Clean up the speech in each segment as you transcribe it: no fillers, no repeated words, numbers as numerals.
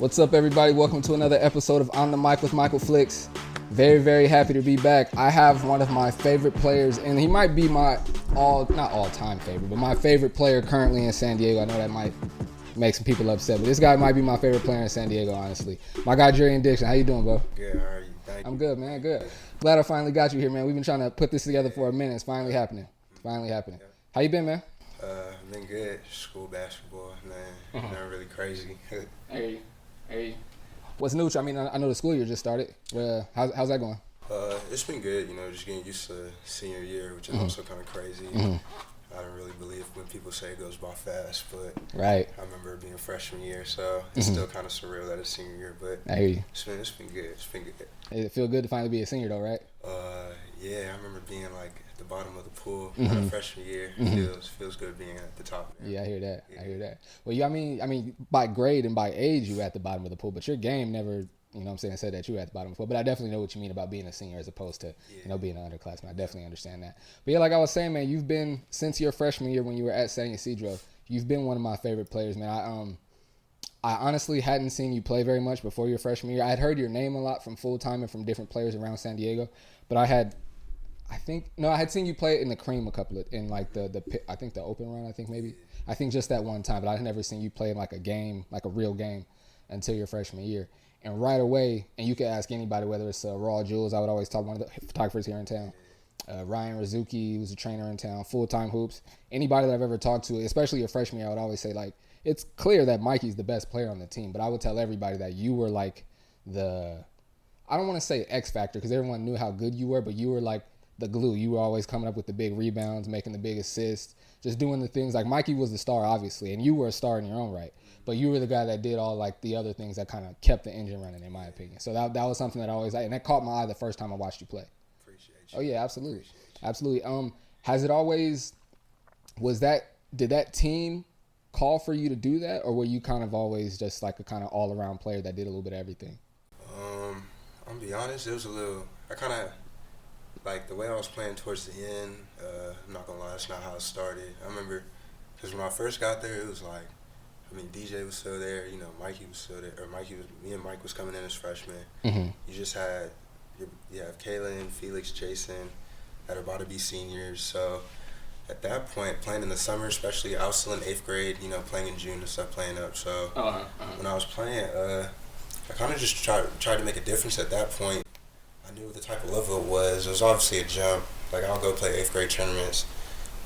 What's up, everybody? Welcome to another episode of On the Mic with Michael Flix. Very, very happy to be back. I have one of my favorite players, and he might be my not all-time favorite, but my favorite player currently in San Diego. I know that might make some people upset, but this guy might be my favorite player in San Diego, honestly. My guy, Jurian Dixon. How you doing, bro? Good, how are you? Thank you. I'm good, man. Good. Glad I finally got you here, man. We've been trying to put this together for a minute. It's finally happening. How you been, man? I've been good. School basketball, man. Nothing really crazy. Hey. What's new? I mean, I know the school year just started. How's that going? It's been good, just getting used to senior year, which is also kind of crazy. I don't really believe when people say it goes by fast, but right. I remember it being freshman year, so it's still kind of surreal that it's senior year, but I hear you. It's been good. It's been good. It feel good to finally be a senior, though, right? Yeah, I remember being like at the bottom of the pool freshman year. Feels good being at the top. Man. Yeah, I hear that. Yeah. I hear that. Well, I mean, by grade and by age, you were at the bottom of the pool, but your game never, said that you were at the bottom of the pool. But I definitely know what you mean about being a senior as opposed to, being an underclassman. I definitely understand that. But yeah, like I was saying, man, you've been, since your freshman year when you were at San Ysidro, you've been one of my favorite players, man. I honestly hadn't seen you play very much before your freshman year. I had heard your name a lot from full-time and from different players around San Diego, but I had seen you play in the cream I think the open run, I think just that one time, but I had never seen you play in like a game, like a real game until your freshman year. And right away, and you can ask anybody, whether it's Raw Jules, I would always talk, one of the photographers here in town, Ryan Rizuki, who's a trainer in town, full-time hoops, anybody that I've ever talked to, especially your freshman year, I would always say, like, it's clear that Mikey's the best player on the team, but I would tell everybody that you were like I don't want to say X factor because everyone knew how good you were, but you were like the glue. You were always coming up with the big rebounds, making the big assists, just doing the things. Like Mikey was the star, obviously, and you were a star in your own right, but you were the guy that did all like the other things that kind of kept the engine running, in my opinion. So that was something that I always liked, and that caught my eye the first time I watched you play. Appreciate you. Oh yeah, absolutely. Has it always, did that team call for you to do that, or were you kind of always just like a kind of all-around player that did a little bit of everything? I'm gonna be honest, it was a little, I kind of, like the way I was playing towards the end, I'm not gonna lie, that's not how it started. I remember, because when I first got there, it was like, DJ was still there, Mikey was still there, me and Mike was coming in as freshmen. You just had, you have Kaylin, Felix, Jason, that are about to be seniors, so at that point, playing in the summer, especially, I was still in 8th grade, playing in June and stuff, playing up. So when I was playing, I kind of just tried to make a difference at that point. I knew what the type of level it was. It was obviously a jump. Like, I'll go play 8th grade tournaments,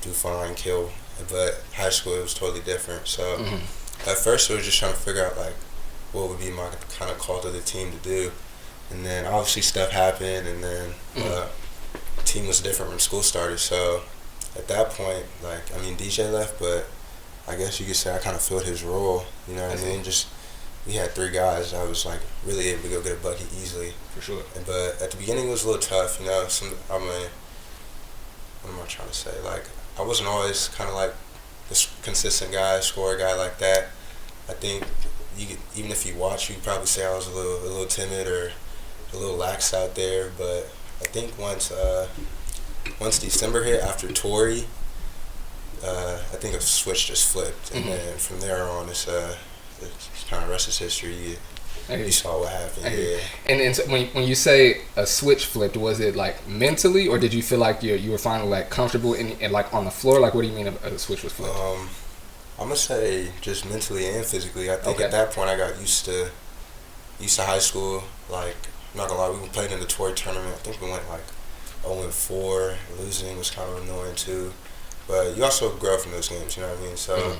do fine, kill. But high school, it was totally different. So at first, I was just trying to figure out, like, what would be my kind of call to the team to do. And then, obviously, stuff happened, and then the team was different when school started. So at that point, DJ left, but I guess you could say I kind of filled his role, you know what I mean? Just, we had 3 guys. I was, really able to go get a bucket easily. For sure. But at the beginning, it was a little tough, what am I trying to say? I wasn't always kind of like this consistent guy, scorer guy like that. I think even if you watch, you'd probably say I was a little timid or a little lax out there, but I think once December hit after Torrey, I think a switch just flipped, and then from there on, it's kind of rest is history. You saw what happened. Yeah. And so when you say a switch flipped, was it like mentally, or did you feel like you were finally comfortable and like on the floor? Like, what do you mean a switch was flipped? I'm gonna say just mentally and physically. I think at that point I got used to high school. Like, I'm not gonna lie, we played in the Torrey tournament. I think we went 0-4. Losing was kind of annoying too, but you also grow from those games, you know what I mean? So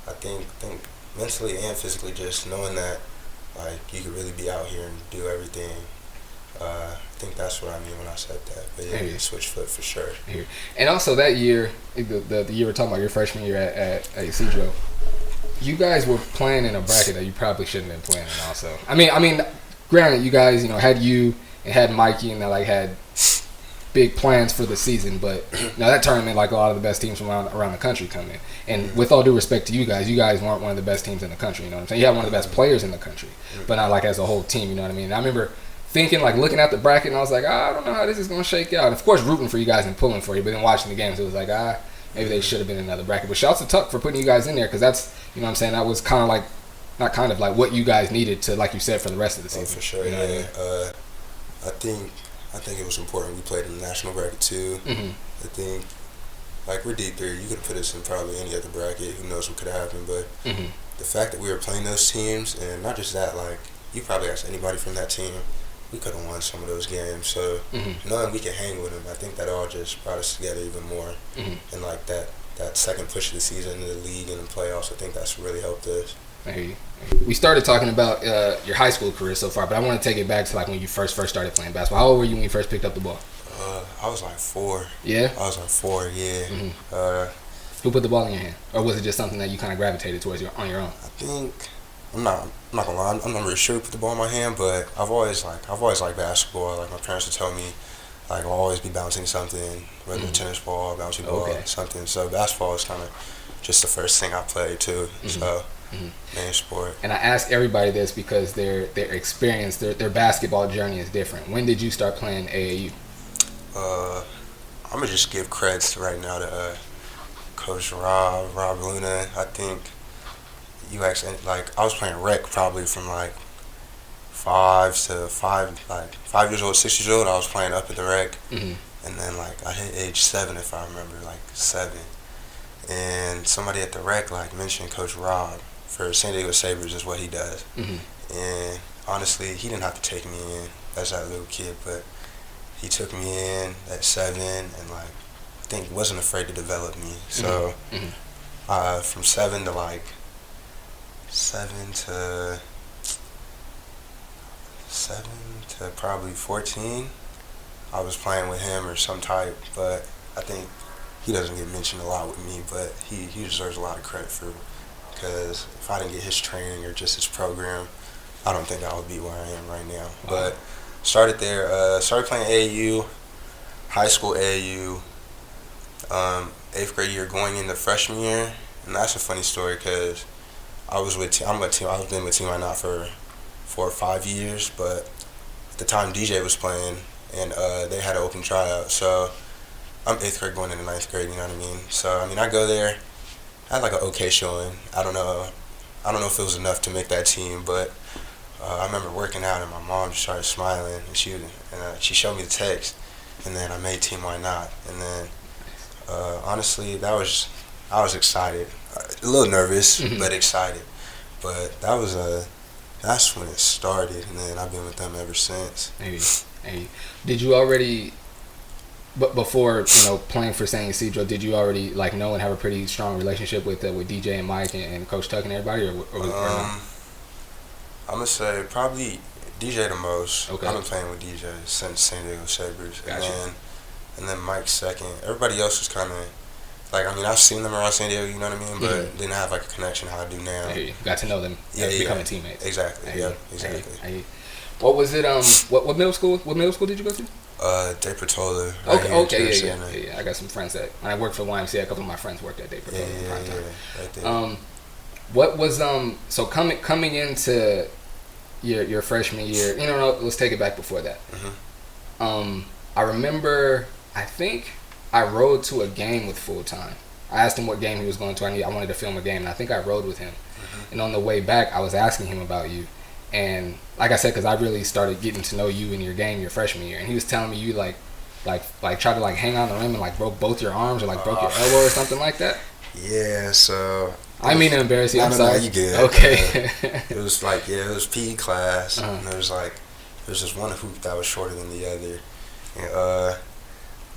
I think mentally and physically, just knowing that you could really be out here and do everything. I think that's what I mean when I said that. But yeah, switch flip for sure. And also that year, the year we're talking about, your freshman year at Ysidro, you guys were playing in a bracket that you probably shouldn't have been playing in. Also, I mean, granted, you guys, had you and had Mikey and had big plans for the season, but that tournament, a lot of the best teams from around the country come in. And with all due respect to you guys weren't one of the best teams in the country, you know what I'm saying? You had one of the best players in the country, but not as a whole team, you know what I mean? And I remember thinking, looking at the bracket, and I was like, I don't know how this is going to shake out. And of course, rooting for you guys and pulling for you, but then watching the games, it was like, maybe they should have been in another bracket. But shouts to Tuck for putting you guys in there, because that's, you know what I'm saying, that was kind of not kind of, like what you guys needed to, like you said, for the rest of the season. For sure, you know yeah. I mean? I think it was important we played in the national bracket too. Mm-hmm. I think, like, we're D3. You could have put us in probably any other bracket. Who knows what could have happened? But the fact that we were playing those teams, and not just that, like, you probably ask anybody from that team, we could have won some of those games. So knowing we could hang with them, I think that all just brought us together even more. And like that second push of the season in the league and the playoffs, I think that's really helped us. I hear you. We started talking about your high school career so far, but I want to take it back to like when you first started playing basketball. How old were you when you first picked up the ball? I was like 4. Yeah? I was like 4, yeah. Who put the ball in your hand? Or was it just something that you kind of gravitated towards on your own? I think, I'm not gonna lie, I'm not really sure who put the ball in my hand, but I've always liked basketball. Like, my parents would tell me, like, I'll always be bouncing something, whether tennis ball, bouncing ball, something. So basketball is kind of just the first thing I played too. So main sport. And I ask everybody this because their experience, their basketball journey is different. When did you start playing AAU? I'm gonna just give credits right now to Coach Rob Luna. I think you actually, like, I was playing rec probably from like 5 years old, 6 years old. I was playing up at the rec, and then like I hit age 7 if I remember, like 7. And somebody at the rec like mentioned Coach Rob for San Diego Sabres is what he does. And honestly, he didn't have to take me in as that little kid, but he took me in at 7 and like I think wasn't afraid to develop me. So from 7 to probably 14, I was playing with him or some type, but I think he doesn't get mentioned a lot with me, but he deserves a lot of credit for, because if I didn't get his training or just his program, I don't think I would be where I am right now. But started there, started playing AAU, high school AAU, 8th grade year going into freshman year, and that's a funny story because I've been with Team I Not for 4 or 5 years, but at the time DJ was playing, and they had an open tryout, so I'm 8th grade going into 9th grade, you know what I mean? So, I mean, I go there, I had like an okay showing. I don't know if it was enough to make that team, but I remember working out and my mom just started smiling, and she showed me the text, and then I made Team Why Not, and then honestly, I was excited, a little nervous, but excited. But that's when it started, and then I've been with them ever since. Hey, did you already, but before playing for San Ysidro, did you already like know and have a pretty strong relationship with DJ and Mike and Coach Tuck and everybody, or not? I'm gonna say probably DJ the most. Okay. I've been playing with DJ since San Diego Sabres, Gotcha. and then Mike second. Everybody else was kind of like, I mean, I've seen them around San Diego, you know what I mean, but didn't have like a connection how I do now. Hey, got to know them, becoming teammates. Exactly. Hey, yeah, exactly. Hey. What was it? What middle school? What middle school did you go to? De Portola. Okay, yeah. I got some friends that when I worked for YMCA. A couple of my friends worked at De Portola. Right there. What was so coming into your freshman year? Let's take it back before that. I remember. I think I rode to a game with Full Time. I asked him what game he was going to. I wanted to film a game, and I think I rode with him. And on the way back, I was asking him about you. And like I said, because I really started getting to know you in your game your freshman year, and he was telling me you like tried to like hang on the rim and like broke both your arms or like broke your elbow or something like that. Yeah, so I mean to embarrass you. I'm sorry. No, you good. Okay. It was like it was PE class, and there was just one hoop that was shorter than the other, and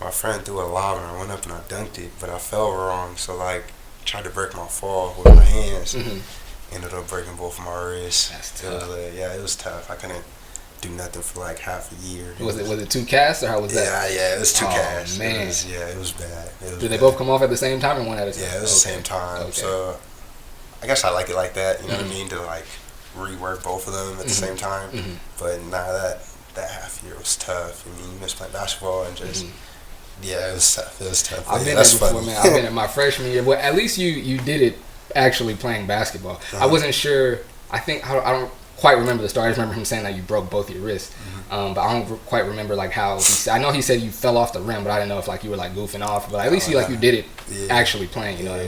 my friend threw a lob and I went up and I dunked it, but I fell wrong, so like tried to break my fall with my hands. Ended up breaking both of my wrists. That's tough. It was tough. I couldn't do nothing for like half a year. Was it 2 casts or how was that? Yeah, it was 2 casts. Man. It was bad. Did they both come off at the same time or one at a time? Yeah, it was the same time. Okay. So I guess I like it like that, you know what I mean, to like rework both of them at the same time. But that half year was tough. I mean, you miss playing basketball and just yeah, it was tough. I've been there before, man. I've been in my freshman year. Well, at least you did it actually playing basketball. I wasn't sure. I think I don't quite remember the story. I just remember him saying that you broke both your wrists. But I don't quite remember like how. I know he said you fell off the rim, but I didn't know if like you were like goofing off. But at least you did it actually playing. You know what I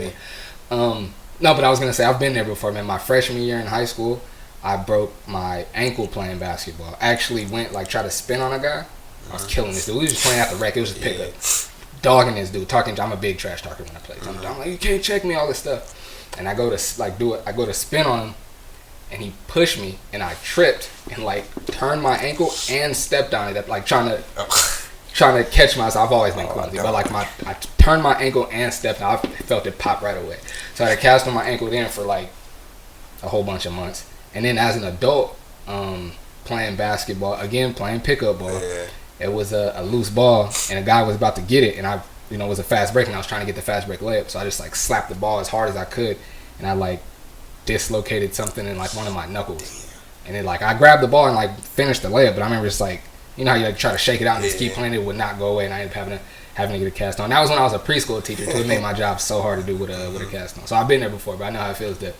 mean? No, but I was gonna say I've been there before, man. My freshman year in high school, I broke my ankle playing basketball. I actually went like try to spin on a guy. I was killing this dude. We was just playing at the rec. It was just pickup, dogging this dude, talking. I'm a big trash talker when I play. I'm like, you can't check me, all this stuff. And I go to like do it. I go to spin on him, and he pushed me, and I tripped and like turned my ankle and stepped on it, like trying to catch myself. I've always been clumsy, but like I turned my ankle and stepped, and I felt it pop right away. So I had a cast on my ankle then for like a whole bunch of months, and then as an adult, playing basketball again, playing pickup ball. Yeah. It was a loose ball, and a guy was about to get it, and I, it was a fast break, and I was trying to get the fast break layup, so I just like slapped the ball as hard as I could, and I like dislocated something in like one of my knuckles, and then like I grabbed the ball and like finished the layup, but I remember just like, how you like try to shake it out and just keep playing, it would not go away, and I ended up having to get a cast on. That was when I was a preschool teacher too. It made my job so hard to do with a cast on. So I've been there before, but I know how it feels to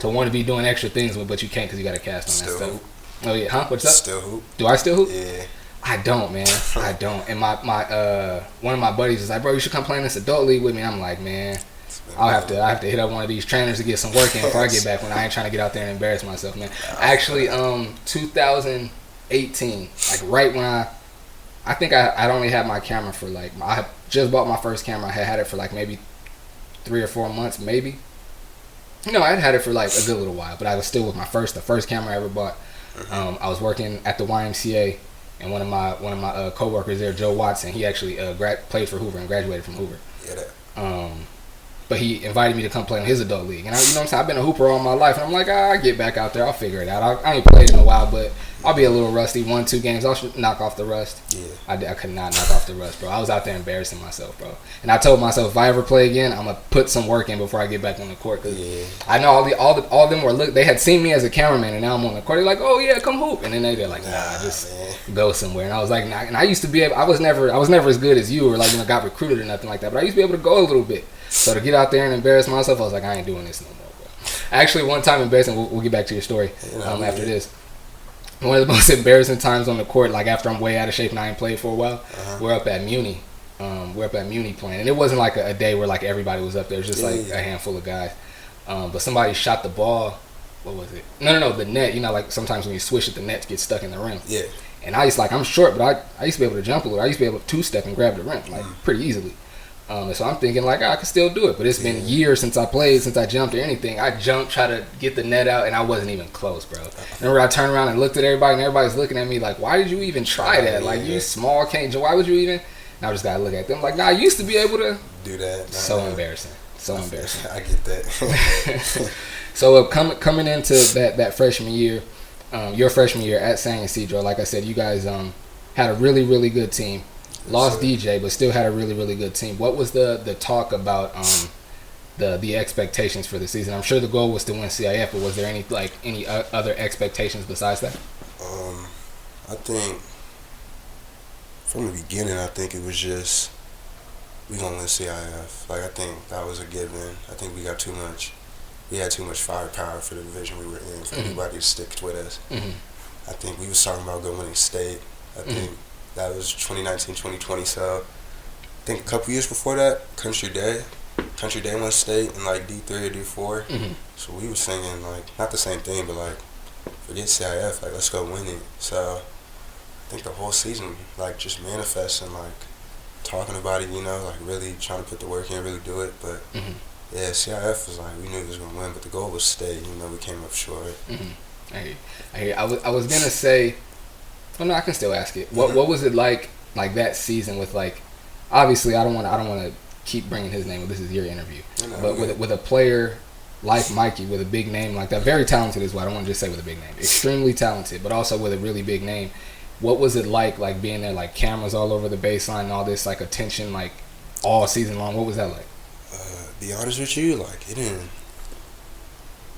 want to be doing extra things with, but you can't because you got a cast on that stuff. Hoop. Oh yeah, huh? What's up? Still hoop. Do I still hoop? Yeah. I don't, man. I don't. And my one of my buddies is like, bro, you should come play in this adult league with me. I'm like, man, I have to hit up one of these trainers to get some work in before I get back, when I ain't trying to get out there and embarrass myself, man. Actually, 2018, like right when I think I'd only had my camera for like, I had just bought my first camera. I had it for like maybe 3 or 4 months, maybe. I'd had it for like a good little while, but I was still with the first camera I ever bought. I was working at the YMCA, and one of my coworkers there, Joe Watson, he actually played for Hoover and graduated from Hoover. Yeah. But he invited me to come play in his adult league, and what I'm saying, I've been a hooper all my life, and I'm like, I'll get back out there, I'll figure it out. I ain't played in a while, but I'll be a little rusty. 1-2 games, I'll knock off the rust. Yeah. I could not knock off the rust, bro. I was out there embarrassing myself, bro. And I told myself, if I ever play again, I'm gonna put some work in before I get back on the court. Cause I know all of them were they had seen me as a cameraman, and now I'm on the court. They're like, oh yeah, come hoop, and then they're like, nah, just go somewhere. And I was like, nah. And I used to be able, I was never as good as you, or like got recruited or nothing like that. But I used to be able to go a little bit. So to get out there and embarrass myself, I was like, I ain't doing this no more, bro. Actually, one time embarrassing, we'll get back to your story after this. One of the most embarrassing times on the court, like after I'm way out of shape and I ain't played for a while, we're up at Muni. We're up at Muni playing. And it wasn't like a day where like everybody was up there. It was just like a handful of guys. But somebody shot the ball. What was it? No, the net. Like sometimes when you swish it, the net gets stuck in the rim. Yeah. And I used I'm short, but I used to be able to jump a little. I used to be able to two-step and grab the rim, like pretty easily. So I'm thinking like, I can still do it, but it's been years since I played, since I jumped or anything. I jumped, try to get the net out, and I wasn't even close, bro. Remember, I turned around and looked at everybody, and everybody's looking at me like, why did you even try that? Like, you small, why would you even? And I just gotta look at them like, nah, I used to be able to do that. So embarrassing. Embarrassing. I get that. So coming into that freshman year, your freshman year at San Ysidro, like I said, you guys had a really, really good team. Lost DJ, but still had a really, really good team. What was the talk about the expectations for the season? I'm sure the goal was to win CIF, but was there any other expectations besides that? I think from the beginning, I think it was just we gonna win CIF. Like, I think that was a given. I think we had too much firepower for the division we were in for anybody to stick with us. I think we was talking about going winning state. I think that was 2019, 2020. So I think a couple years before that, Country Day won state in like D3 or D4. So we were singing like not the same thing, but like forget CIF, like let's go win it. So I think the whole season like just manifesting, like talking about it, like really trying to put the work in, really do it. But yeah, CIF was like we knew it was gonna win, but the goal was state. We came up short. I was gonna say. Oh no, I can still ask it. What was it like that season with like? Obviously, I don't want to keep bringing his name. This is your interview, but with a player like Mikey with a big name like that, very talented as well. I don't want to just say with a big name, extremely talented, but also with a really big name. What was it like being there, like cameras all over the baseline and all this like attention like all season long? What was that like? Be honest with you, like it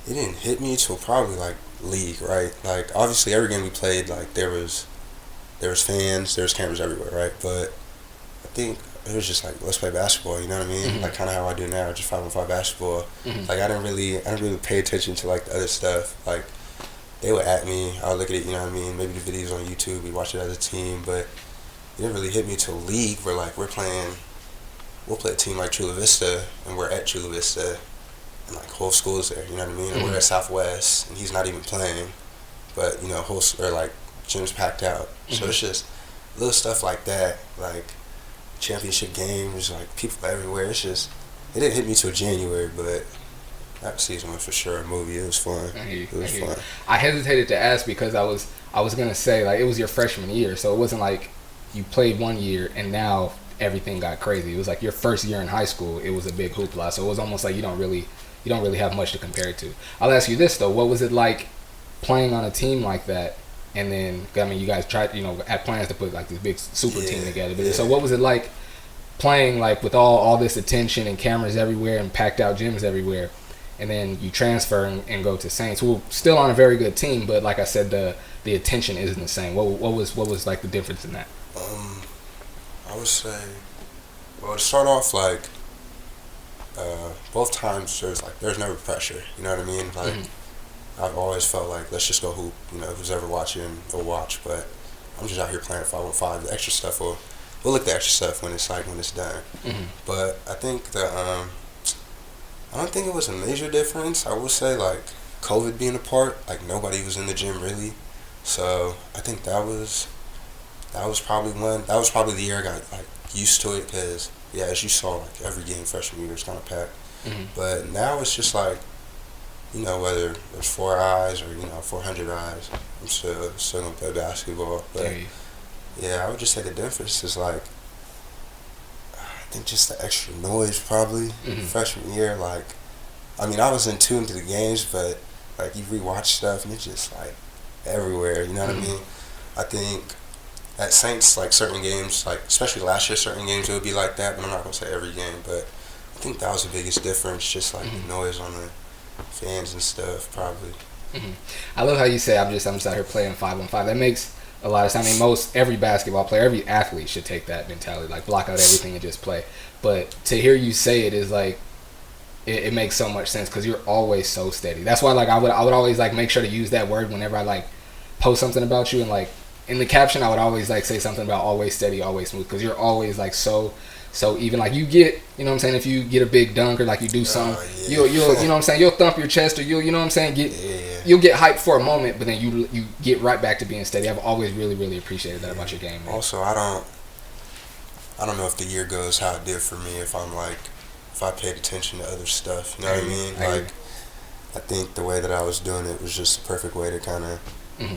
didn't hit me till probably like league, right? Like obviously every game we played, like there was fans, there was cameras everywhere, right? But I think it was just like let's play basketball, you know what I mean? Like kind of how I do now, just 5-on-5 basketball. Like I didn't really pay attention to like the other stuff. Like they would at me, I would look at it, you know what I mean? Maybe the videos on YouTube, we watch it as a team, but it didn't really hit me till league where like we'll play a team like Chula Vista and we're at Chula Vista. and like whole school's there. You know what I mean? And we're at Southwest, and he's not even playing, but you know, like gym's packed out. So it's just little stuff like that, like championship games, like people everywhere. It's just it didn't hit me till January, but that season was for sure a movie. It was fun. It was fun. I hesitated to ask because I was gonna say like it was your freshman year, so it wasn't like you played one year and now everything got crazy. It was like your first year in high school. It was a big hoopla, so it was almost like you don't really have much to compare it to. I'll ask you this though: what was it like playing on a team like that? And then I mean, you guys tried, had plans to put like this big super team together. But so what was it like playing like with all this attention and cameras everywhere and packed out gyms everywhere? And then you transfer and go to Saints, who still on a very good team, but like I said, the attention isn't the same. What was like the difference in that? I would say, well, to start off, like both times there's never pressure. You know what I mean? Like I've always felt like let's just go hoop. You know, who's ever watching will watch, but I'm just out here playing 5-on-5. The extra stuff we'll look at the extra stuff when it's done. But I think I don't think it was a major difference. I would say like COVID being a part, like nobody was in the gym really, so I think that was probably the year I got like used to it because as you saw, like every game freshman year is kind of packed. But now it's just like, whether there's 4 eyes or 400 eyes, I'm still gonna play basketball. But I would just say the difference is like, I think just the extra noise probably freshman year. Like, I mean, I was in tune to the games, but like you rewatch stuff and it's just like everywhere. You know what I mean? I think at Saints, like certain games, like especially last year, certain games it would be like that. But I'm not gonna say every game, but I think that was the biggest difference. Just like the noise on the fans and stuff, probably. I love how you say I'm just out here playing 5-on-5. That makes a lot of sense. I mean, every basketball player, every athlete should take that mentality, like block out everything and just play. But to hear you say it is like, it makes so much sense because you're always so steady. That's why like I would always like make sure to use that word whenever I like post something about you, and like in the caption I would always like say something about always steady, always smooth, because you're always like so even. Like you get, if you get a big dunk or like you do something, you'll you'll thump your chest, or you'll get hyped for a moment, but then you get right back to being steady. I've always really, really appreciated that about your game, man. Also, I don't know if the year goes how it did for me if I paid attention to other stuff. You know what I mean? Like, I think the way that I was doing it was just the perfect way to kind of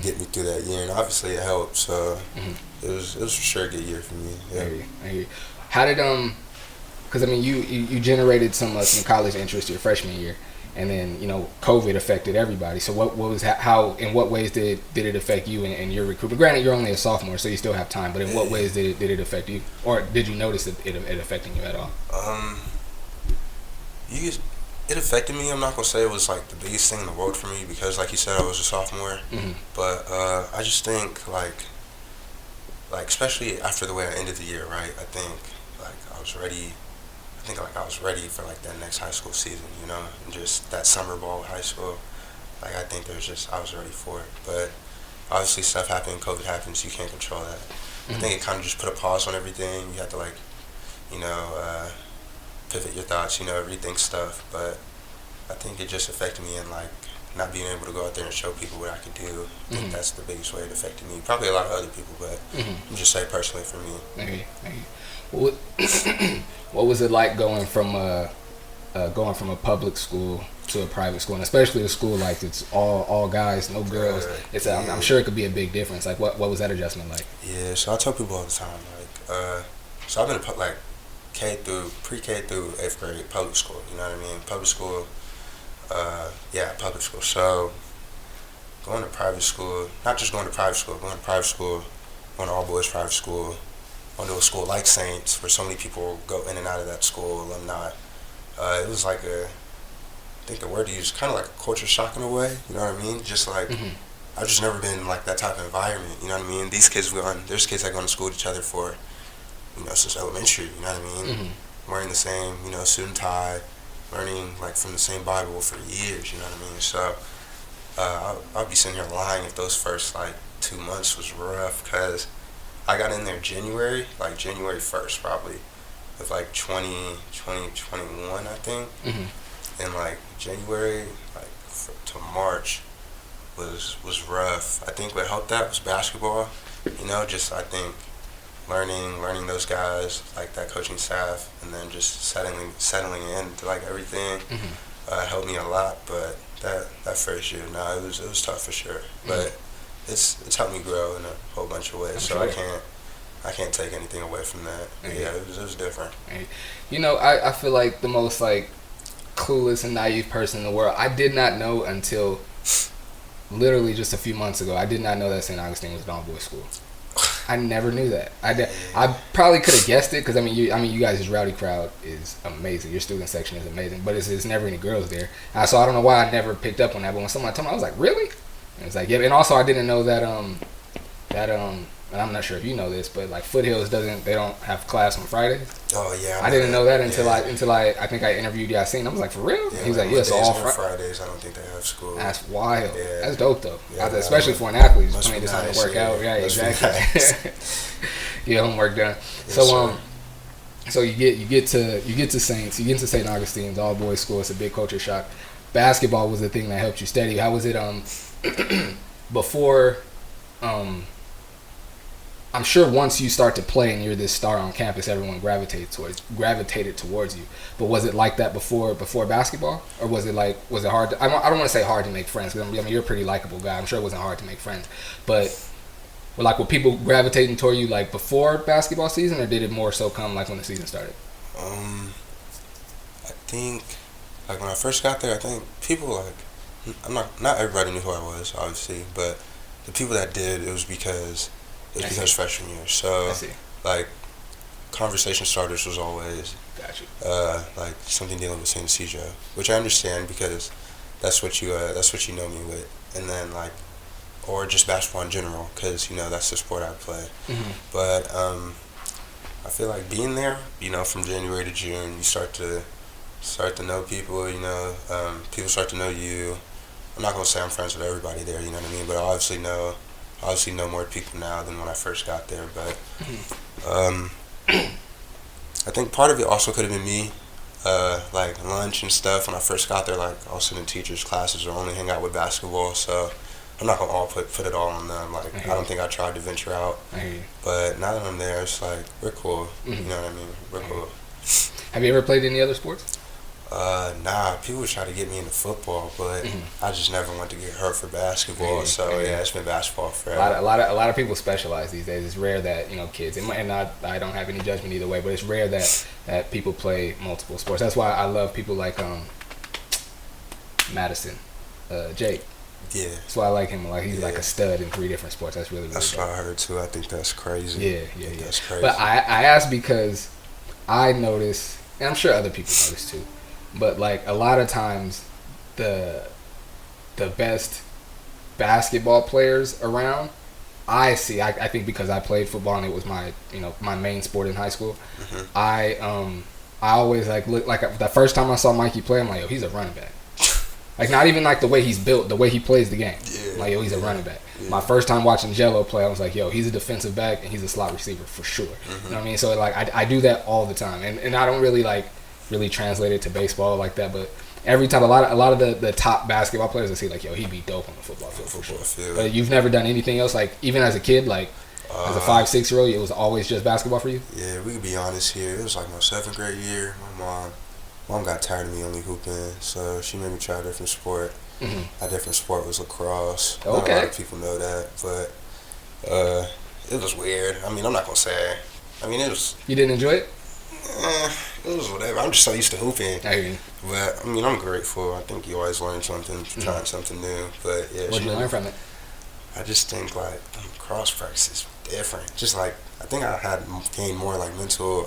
get me through that year, and obviously it helped. So it was for sure a good year for me. Yeah. I hear you. How did because I mean you generated some college interest your freshman year, and then COVID affected everybody. So how in what ways did it affect you and your recruitment? Granted, you're only a sophomore, so you still have time. But in what ways did it affect you, or did you notice it affecting you at all? It affected me. I'm not gonna say it was like the biggest thing in the world for me because, like you said, I was a sophomore. But I just think like especially after the way I ended the year, right? I think like I was ready. I was ready for like that next high school season, and just that summer ball high school. Like I think I was ready for it. But obviously stuff happened, COVID happens, you can't control that. I think it kind of just put a pause on everything. You have to like, pivot your thoughts, rethink stuff. But I think it just affected me in like not being able to go out there and show people what I could do. I think that's the biggest way it affected me. Probably a lot of other people, but I'm just saying personally for me. What was it like going from a public school to a private school, and especially a school like it's all guys, no girls? I'm sure it could be a big difference. Like what was that adjustment like? Yeah, so I tell people all the time, like so I've been like pre-K through 8th grade public school. You know what I mean? Public school. Public school. So going to private school, not just going to private school, going to all boys private school, going to a school like Saints where so many people go in and out of that school, alumni. It was like I think the word to use, kind of like a culture shock in a way. You know what I mean? Just like I've just never been in like that type of environment. You know what I mean? There's kids that go to school with each other for since elementary. You know what I mean? Wearing the same suit and tie. Learning like from the same Bible for years, you know what I mean? So I'll be sitting here lying if those first like 2 months was rough, because I got in there January 1st probably, of like 2021 I think, in like January, to March was rough. I think what helped that was basketball. Just I think learning those guys, like that coaching staff, and then just settling into like everything helped me a lot. But that first year, it was tough for sure. But it's helped me grow in a whole bunch of ways. So sure. I can't take anything away from that. Yeah, it was different. I feel like the most like clueless and naive person in the world. I did not know until literally just a few months ago. I did not know that St. Augustine was an all-boys school. I never knew that. I probably could have guessed it because you guys' rowdy crowd is amazing. Your student section is amazing, but it's never any girls there. So I don't know why I never picked up on that. But when somebody told me, I was like, really? And it's like, yeah. And also I didn't know that and I'm not sure if you know this, but like Foothills they don't have class on Fridays. Oh yeah. I didn't know that until I think I interviewed Yasin. I was like, for real? Yeah, he was like, yeah, so all Fridays I don't think they have school. That's wild. Yeah. That's dope though. Yeah, especially for an athlete who's must playing be this time nice, to work out. Yeah, exactly. Nice. Get homework done. Yes, so you get to Saints, you get into St. Augustine's all boys school. It's a big culture shock. Basketball was the thing that helped you steady. How was it before I'm sure once you start to play and you're this star on campus, everyone gravitated towards you. But was it like that before basketball, or was it hard? I don't want to say hard to make friends because you're a pretty likable guy. I'm sure it wasn't hard to make friends, but were people gravitating toward you like before basketball season, or did it more so come like when the season started? I think like when I first got there, I think people not everybody knew who I was, obviously, but the people that did, it was because freshman year. So like conversation starters was always like something dealing with synesthesia, which I understand because that's what you know me with, and then like or just basketball in general because that's the sport I play. But I feel like being there, from January to June, you start to know people. People start to know you. I'm not gonna say I'm friends with everybody there, you know what I mean, but I obviously know more people now than when I first got there. But I think part of it also could have been me, like lunch and stuff. When I first got there, like I was sitting in teachers' classes or only hang out with basketball. So I'm not gonna put it all on them. Like I don't think I tried to venture out. But now that I'm there, it's like we're cool. You know what I mean? We're cool. Have you ever played any other sports? Nah, people try to get me into football, but I just never want to get hurt for basketball. So it's been basketball forever. A lot of people specialize these days. It's rare that kids, and I don't have any judgment either way, but it's rare that people play multiple sports. That's why I love people like Madison, Jake. Yeah. That's why I like him. Like he's like a stud in 3 different sports. That's really that's what I heard too. I think that's crazy. Yeah. That's crazy. But I asked because I notice, and I'm sure other people notice too. But like a lot of times, the best basketball players around, I think because I played football and it was my my main sport in high school. I always look like the first time I saw Mikey play, I'm like, yo, he's a running back. Like not even like the way he's built, the way he plays the game. Yeah. Like yo, he's a running back. Yeah. My first time watching Jello play, I was like, yo, he's a defensive back and he's a slot receiver for sure. You know what I mean? So like I do that all the time, and I don't really translate it to baseball like that, but every time a lot of the top basketball players I see like, yo, he'd be dope on the football field for sure. But you've never done anything else, like even as a kid, like as a 5-6-year-old, it was always just basketball for you? Yeah, we can be honest here. It was like my 7th grade year. My mom got tired of me only hooping, so she made me try a different sport. My different sport was lacrosse. Okay. Not a lot of people know that, but it was weird. I mean, I'm not gonna say. I mean, it was. You didn't enjoy it? It was whatever. I'm just so used to hooping. I hear you. But I mean, I'm grateful. I think you always learn something, trying something new. But yeah. What did you learn from it? I just think like cross practice is different. Just like I think I had gained more like mental.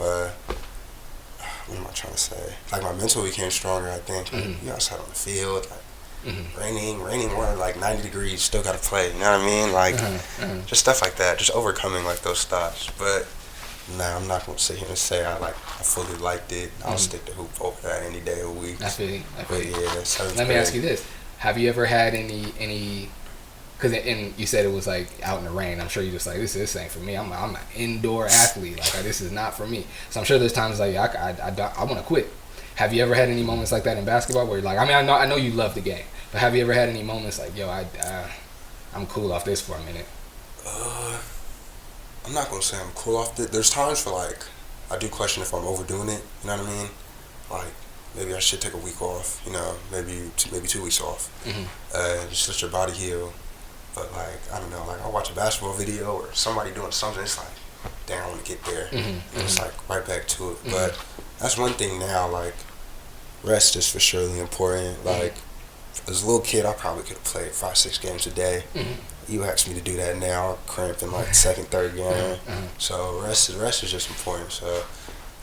What am I trying to say? Like my mental became stronger. I think you outside on the field, like raining more like 90 degrees, still gotta play. You know what I mean? Like just stuff like that. Just overcoming like those thoughts. But nah, I'm not gonna sit here and say I fully liked it. I'll stick to hoop over that any day of the week. I feel you. Yeah. Let me ask you this: have you ever had any? Because you said it was like out in the rain. I'm sure you're just like, this ain't for me. I'm an indoor athlete. Like this is not for me. So I'm sure there's times like I want to quit. Have you ever had any moments like that in basketball where you're like, I mean, I know you love the game, but have you ever had any moments like, yo, I'm cool off this for a minute? I'm not gonna say I'm cool off it. There's times where like I do question if I'm overdoing it. You know what I mean? Like maybe I should take a week off. You know, maybe 2 weeks off. Just let your body heal. But like I don't know, like I'll watch a basketball video or somebody doing something. It's like, damn, I want to get there. And it's like right back to it. But that's one thing now. Like rest is for surely important. Like as a little kid, I probably could have played 5-6 games a day. You ask me to do that now, I'll cramp in like second, third game. So rest is just important. So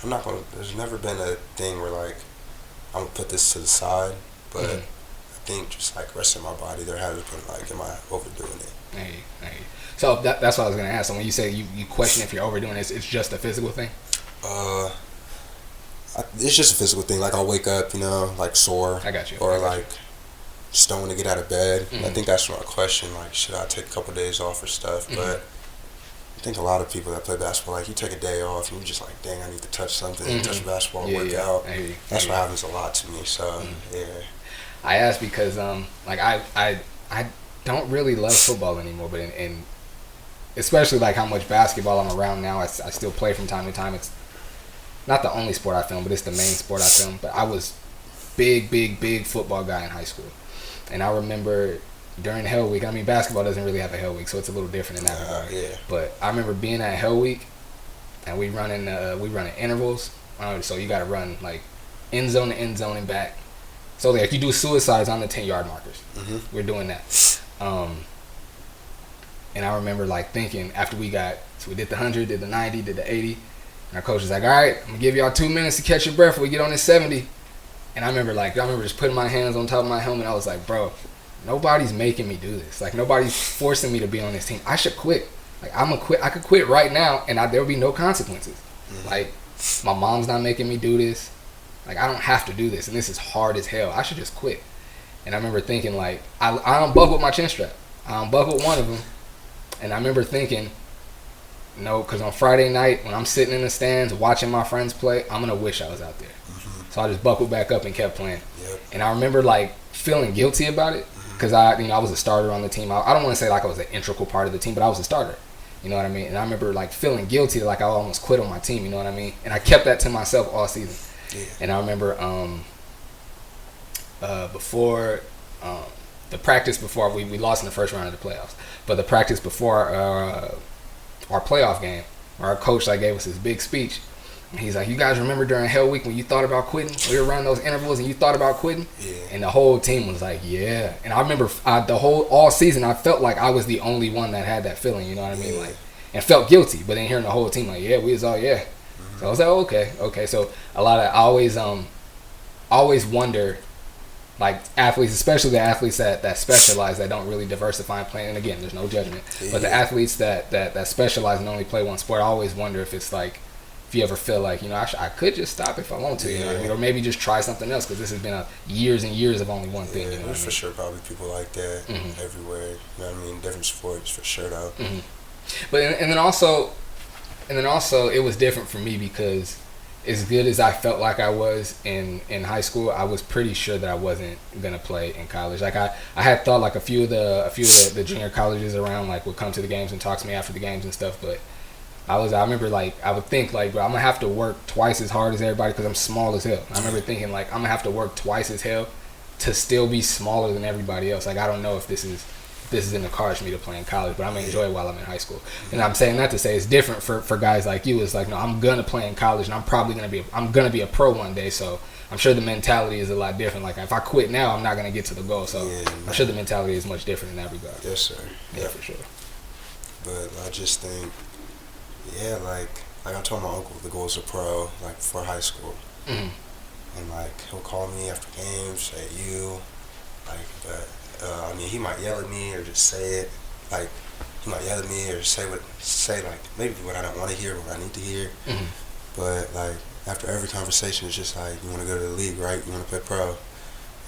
I'm not gonna. There's never been a thing where like I'm gonna put this to the side, but I think just like resting my body, there has been like, am I overdoing it? Hey. So that's what I was gonna ask. So when you say you question if you're overdoing it, it's just a physical thing. It's just a physical thing. Like I'll wake up, you know, like sore. I got you. Or like just don't want to get out of bed. I think that's my question. Like, should I take a couple of days off or stuff? But I think a lot of people that play basketball, like you take a day off and you're just like, dang, I need to touch something, touch basketball, work out. That's what happens a lot to me. So yeah. I asked because like I don't really love football anymore, but in especially like how much basketball I'm around now, I still play from time to time. It's not the only sport I film, but it's the main sport I film. But I was big football guy in high school. And I remember during Hell Week, I mean, basketball doesn't really have a Hell Week, so it's a little different in that regard. Yeah. But I remember being at Hell Week, and we running intervals. So you got to run like end zone to end zone and back. So like you do suicides on the 10-yard markers. We're doing that. And I remember like thinking after we did the 100, did the 90, did the 80, and our coach was like, all right, I'm gonna give y'all 2 minutes to catch your breath when we get on this 70. And I remember just putting my hands on top of my helmet. I was like, bro, nobody's making me do this. Like nobody's forcing me to be on this team. I should quit. Like I'm gonna quit. I could quit right now, and there'll be no consequences. Like my mom's not making me do this. Like I don't have to do this, and this is hard as hell. I should just quit. And I remember thinking like I unbuckled my chin strap. I unbuckled one of them, and I remember thinking, no, because on Friday night when I'm sitting in the stands watching my friends play, I'm gonna wish I was out there. So I just buckled back up and kept playing. And I remember like feeling guilty about it because I was a starter on the team. I don't want to say like I was an integral part of the team, but I was a starter. You know what I mean? And I remember like feeling guilty, like I almost quit on my team. You know what I mean? And I kept that to myself all season. And I remember before the practice before we lost in the first round of the playoffs, but the practice before our playoff game, where our coach like gave us this big speech. He's like, you guys remember during Hell Week when you thought about quitting? We were running those intervals and you thought about quitting? And the whole team was like, yeah. And I remember all season I felt like I was the only one that had that feeling, you know what I mean? Like, and felt guilty. But then hearing the whole team like, yeah, we was all, yeah. So I was like, okay. So I always wonder, like athletes, especially the athletes that specialize, that don't really diversify in playing. And again, there's no judgment. But the athletes that specialize and only play one sport, I always wonder if it's like, if you ever feel like, you know, I could just stop if I want to, you know what I mean? Or maybe just try something else because this has been years and years of only one thing. You know there's for sure probably people like that everywhere. You know what I mean? Different sports for sure though. But and then also it was different for me because as good as I felt like I was in high school, I was pretty sure that I wasn't gonna play in college. Like I had thought like a few of the junior colleges around like would come to the games and talk to me after the games and stuff, but I remember like I would think like, bro, I'm gonna have to work twice as hard as everybody because I'm small as hell. I remember thinking like I'm gonna have to work twice as hell to still be smaller than everybody else. Like I don't know if this is in the cards for me to play in college, but I'm gonna enjoy it while I'm in high school. And I'm saying that to say it's different for guys like you. It's like, no, I'm gonna play in college and I'm gonna be a pro one day. So I'm sure the mentality is a lot different. Like if I quit now, I'm not gonna get to the goal. So I'm sure the mentality is much different in that regard. Yes, sir. Yeah, for sure. But I just think, yeah, like I told my uncle the goal is a pro, like for high school, and like he'll call me after games, say you, like, but I mean he might yell at me or just say it, like he might yell at me or say like maybe what I don't want to hear, what I need to hear, but like after every conversation it's just like, you want to go to the league, right? You want to play pro,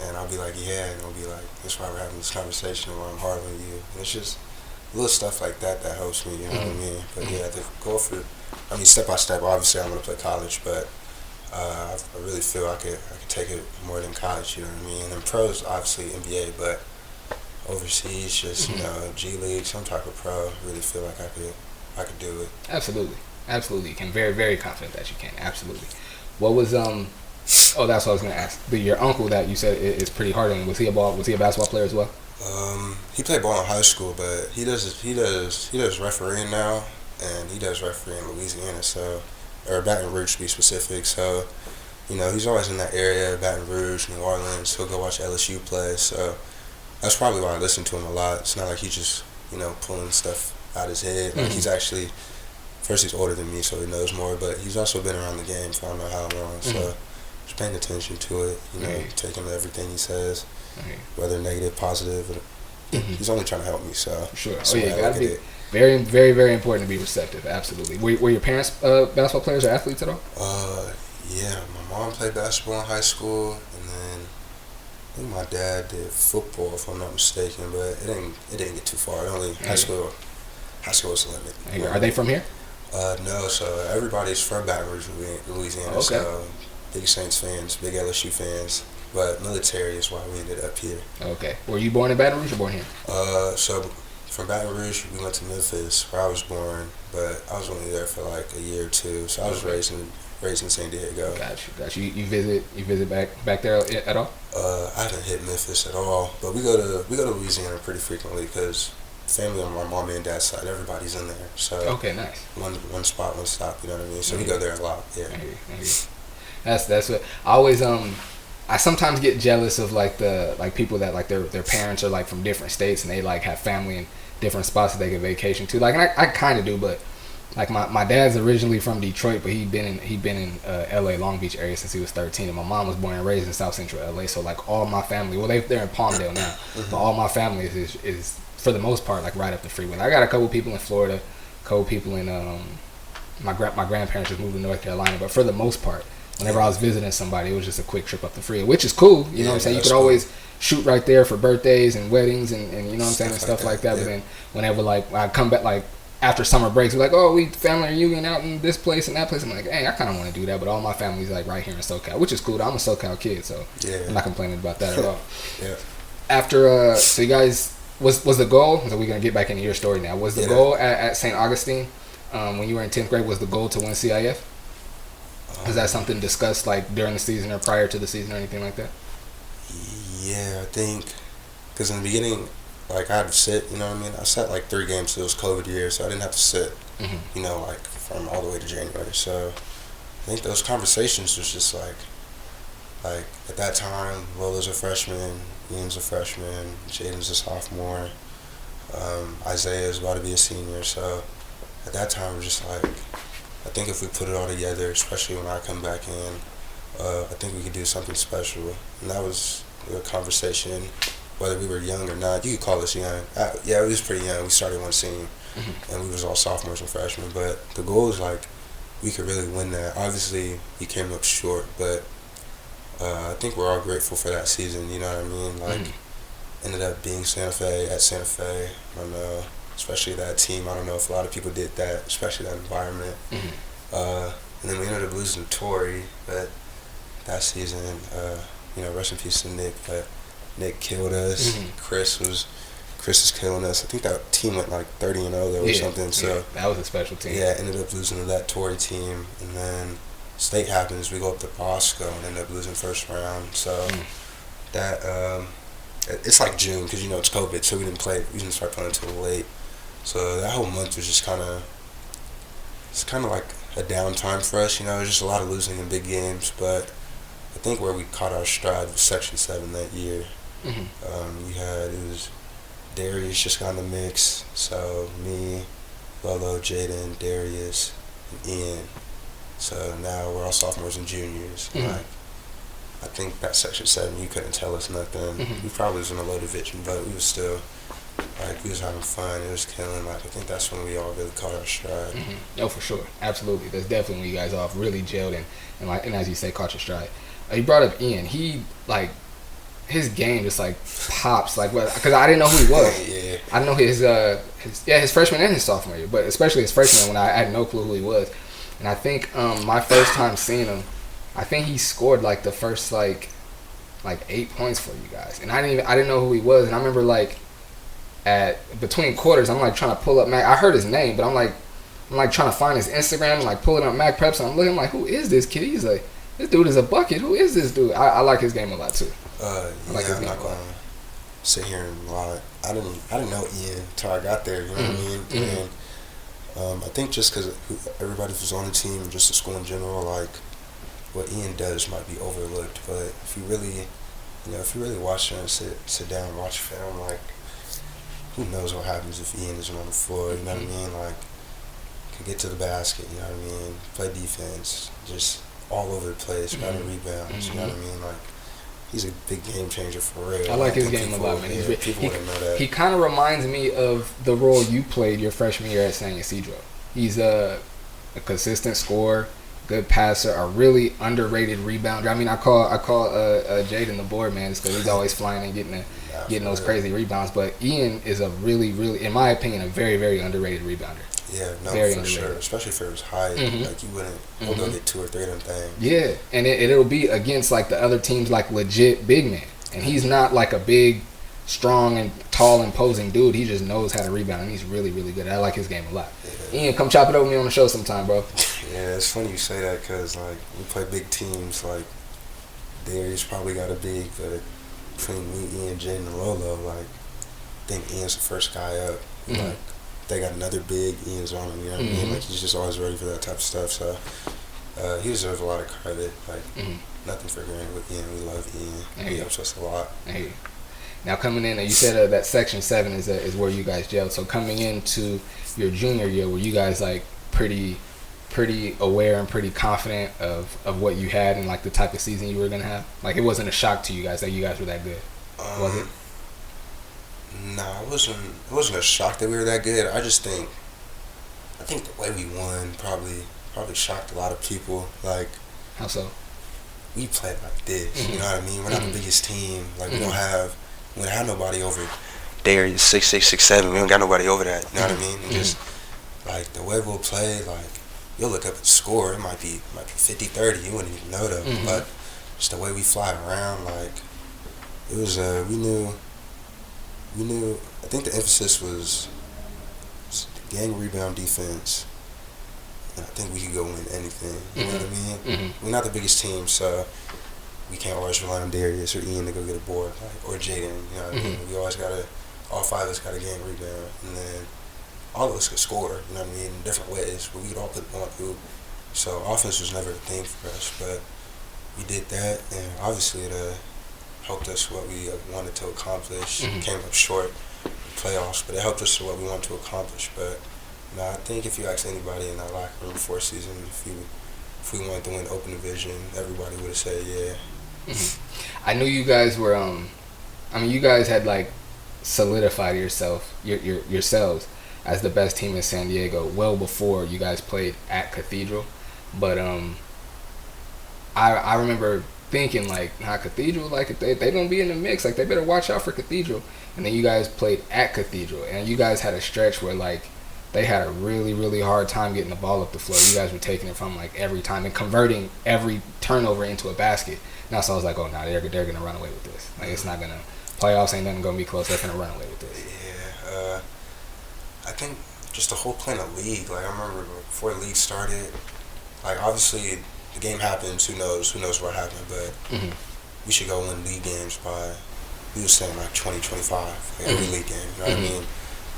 and I'll be like, yeah, and he'll be like, that's why we're having this conversation and why I'm harder than you, and it's just little stuff like that helps me, you know what I mean? But yeah, the goal step by step, obviously I'm going to play college, but I really feel I could take it more than college. You know what I mean? And pros, obviously NBA, but overseas, just G League, some type of pro. Really feel like I could do it. Absolutely. You can very, very confident that you can. Absolutely. What was Oh, that's what I was gonna ask. Your uncle that you said is pretty hard on. Was he a basketball player as well? He played ball in high school, but he does refereeing now, and he does referee in Louisiana, or Baton Rouge to be specific. So, he's always in that area, Baton Rouge, New Orleans. He'll go watch LSU play. So that's probably why I listen to him a lot. It's not like he's just pulling stuff out his head. Like he's actually, first he's older than me, so he knows more. But he's also been around the game for I don't know how long. So just paying attention to it, taking everything he says, whether negative, positive. He's only trying to help me, so. Sure. Oh, yeah, gotta be very, very, very important to be receptive. Absolutely. Were your parents basketball players or athletes at all? Yeah, my mom played basketball in high school, and then I think my dad did football, if I'm not mistaken, but it didn't get too far. Only high school was the limit. Are they from here? No, so everybody's from Baton Rouge, Louisiana. Okay. So big Saints fans, big LSU fans, but military is why we ended up here. Okay. Were you born in Baton Rouge or born here? So from Baton Rouge, we went to Memphis, where I was born, but I was only there for like a year or two. So I was raised in San Diego. Got you. You visit back there at all? I haven't hit Memphis at all, but we go to Louisiana pretty frequently because family on my mom and dad's side, everybody's in there. So okay, nice. One spot, one stop. You know what I mean? So we go there a lot. Yeah. That's what I always I sometimes get jealous of people that like their parents are like from different states and they like have family in different spots that they can vacation to. Like I kind of do, but like my dad's originally from Detroit, but he'd been in LA, Long Beach area since he was 13, and my mom was born and raised in South Central LA. So like all my family, well they're in Palmdale now, but all my family is for the most part like right up the freeway. I got a couple people in Florida, a couple people in my grandparents just moved to North Carolina, but for the most part, whenever I was visiting somebody, it was just a quick trip up the freeway, which is cool. You know what I'm saying? You could always shoot right there for birthdays and weddings and you know what I'm saying, and stuff like that. But then whenever like I come back like after summer breaks, we're like, oh, we family reunion out in this place and that place. I'm like, hey, I kind of want to do that, but all my family's like right here in SoCal, which is cool. I'm a SoCal kid, so I'm not complaining about that at all. After so you guys was the goal? So we're gonna get back into your story now. Was the goal at St. Augustine when you were in 10th grade? Was the goal to win CIF? Is that something discussed like during the season or prior to the season or anything like that? Yeah, I think because in the beginning, like I had to sit. You know what I mean? I sat like 3 games. It was COVID year, so I didn't have to sit. You know, like from all the way to January. So I think those conversations was just like at that time, Lola's a freshman, Ian's a freshman, Jaden's a sophomore, Isaiah's about to be a senior. So at that time, it was just like, I think if we put it all together, especially when I come back in, I think we could do something special. And that was the conversation, whether we were young or not. You could call us young. Yeah, we was pretty young. We started one senior, and we was all sophomores and freshmen. But the goal is like, we could really win that. Obviously, we came up short, but I think we're all grateful for that season. You know what I mean? Like, ended up being Santa Fe at Santa Fe. I don't know. Especially that team. I don't know if a lot of people did that, especially that environment. And then we ended up losing Torrey, but that season, you know, rest in peace to Nick, but Nick killed us. Chris is killing us. I think that team went like 30-0 though or something. So that was a special team. Yeah, ended up losing to that Torrey team, and then state happens. We go up to Bosco and end up losing first round. So that it's like June because you know it's COVID, so we didn't start playing until late. So that whole month was just it's kind of like a downtime for us, you know. It was just a lot of losing in big games, but I think where we caught our stride was Section 7 that year. It was Darius just got in the mix, so me, Lolo, Jaden, Darius, and Ian. So now we're all sophomores and juniors. Like, I think that Section 7, you couldn't tell us nothing. We probably was in a low division, but we was still, like, we was having fun. It was killing. Like, I think that's when we all really caught our stride. Oh, for sure. Absolutely. That's definitely when you guys all really gelled and as you say, caught your stride. You brought up Ian. He, like, his game just, like, pops. Like, because I didn't know who he was. I didn't know his freshman and his sophomore year, but especially his freshman when I had no clue who he was. And I think my first time seeing him, I think he scored like the first like 8 points for you guys, and I didn't know who he was, and I remember like at between quarters, I'm like trying to pull up Mac. I heard his name, but I'm like trying to find his Instagram and like pulling up Mac Preps, and I'm looking like, who is this kid? He's like, this dude is a bucket. Who is this dude? I like his game a lot too. I'm not gonna sit here and lie. I didn't know Ian until I got there. You know what I mean? And I think just because everybody was on the team and just the school in general, like what Ian does might be overlooked. But if you really watch him and sit down and watch film, like who knows what happens if Ian isn't on the floor? You know what I mean? Like could get to the basket. You know what I mean? Play defense, just all over the place, grabbing rebounds. You know what I mean? Like he's a big game changer for real. I like his game a lot, man. People wouldn't know that. He kind of reminds me of the role you played your freshman year at San Ysidro. He's a consistent scorer, good passer, a really underrated rebounder. I mean, I call Jaden the board man just because he's always flying and getting those crazy rebounds. But Ian is a really, really, in my opinion, a very, very underrated rebounder. Yeah, no, very for underrated. Sure. Especially if it was high, like you wouldn't go get 2 or 3 of them things. Yeah, and it'll be against like the other teams, like legit big man, and he's not like a big, strong and tall imposing dude. He just knows how to rebound, and he's really, really good. I like his game a lot. Yeah. Ian, come chop it up with me on the show sometime, bro. Yeah, it's funny you say that because like we play big teams. Like Darius probably got a big, but between me, Ian, Jaden, and Lolo, like I think Ian's the first guy up. Like they got another big, Ian's on him. You know what I mean? Like he's just always ready for that type of stuff. So he deserves a lot of credit. Like nothing for granted with Ian. We love Ian. He helps us a lot. Hey. Now coming in, you said that Section 7 is where you guys gelled. So coming into your junior year, were you guys like pretty aware and pretty confident of what you had and like the type of season you were gonna have? Like it wasn't a shock to you guys that you guys were that good, was it? Nah, it wasn't a shock that we were that good. I think the way we won probably shocked a lot of people. Like how so? We played like this. You know what I mean? We're not the biggest team. Like we don't have nobody over there. 6'6", 6'7". We don't got nobody over that. You know what I mean? And just like the way we'll play, like you'll look up at the score. It might be 50-30. You wouldn't even know though. But just the way we fly around, like it was. We knew. I think the emphasis was gang rebound defense. And I think we could go win anything. You know what I mean? We're not the biggest team, so we can't always rely on Darius or Ian to go get a board, like, or Jaden. You know what I mean? We always all 5 of us got a gang rebound, and then all of us could score. You know what I mean? In different ways, but we could all put the ball in the hoop. So offense was never a thing for us, but we did that, and obviously it helped us what we wanted to accomplish. Came up short in the playoffs, but it helped us to what we wanted to accomplish. But I think if you ask anybody in that locker room before season, if we wanted to win open division, everybody would have said yeah. I knew you guys were. You guys had like solidified yourselves as the best team in San Diego well before you guys played at Cathedral. But I remember thinking like, Cathedral, like they gonna be in the mix, like they better watch out for Cathedral. And then you guys played at Cathedral, and you guys had a stretch where like they had a really, really hard time getting the ball up the floor. You guys were taking it from like every time and converting every turnover into a basket. Now so I was like, oh no, they're gonna run away with this. Like it's not gonna, playoffs ain't nothing gonna be close. They're gonna run away with this. Yeah, I think just the whole plan of league. Like I remember before the league started, like obviously the game happens. Who knows what happened? But we should go win league games by. We were saying like 20, 25, like every league game. You know what I mean?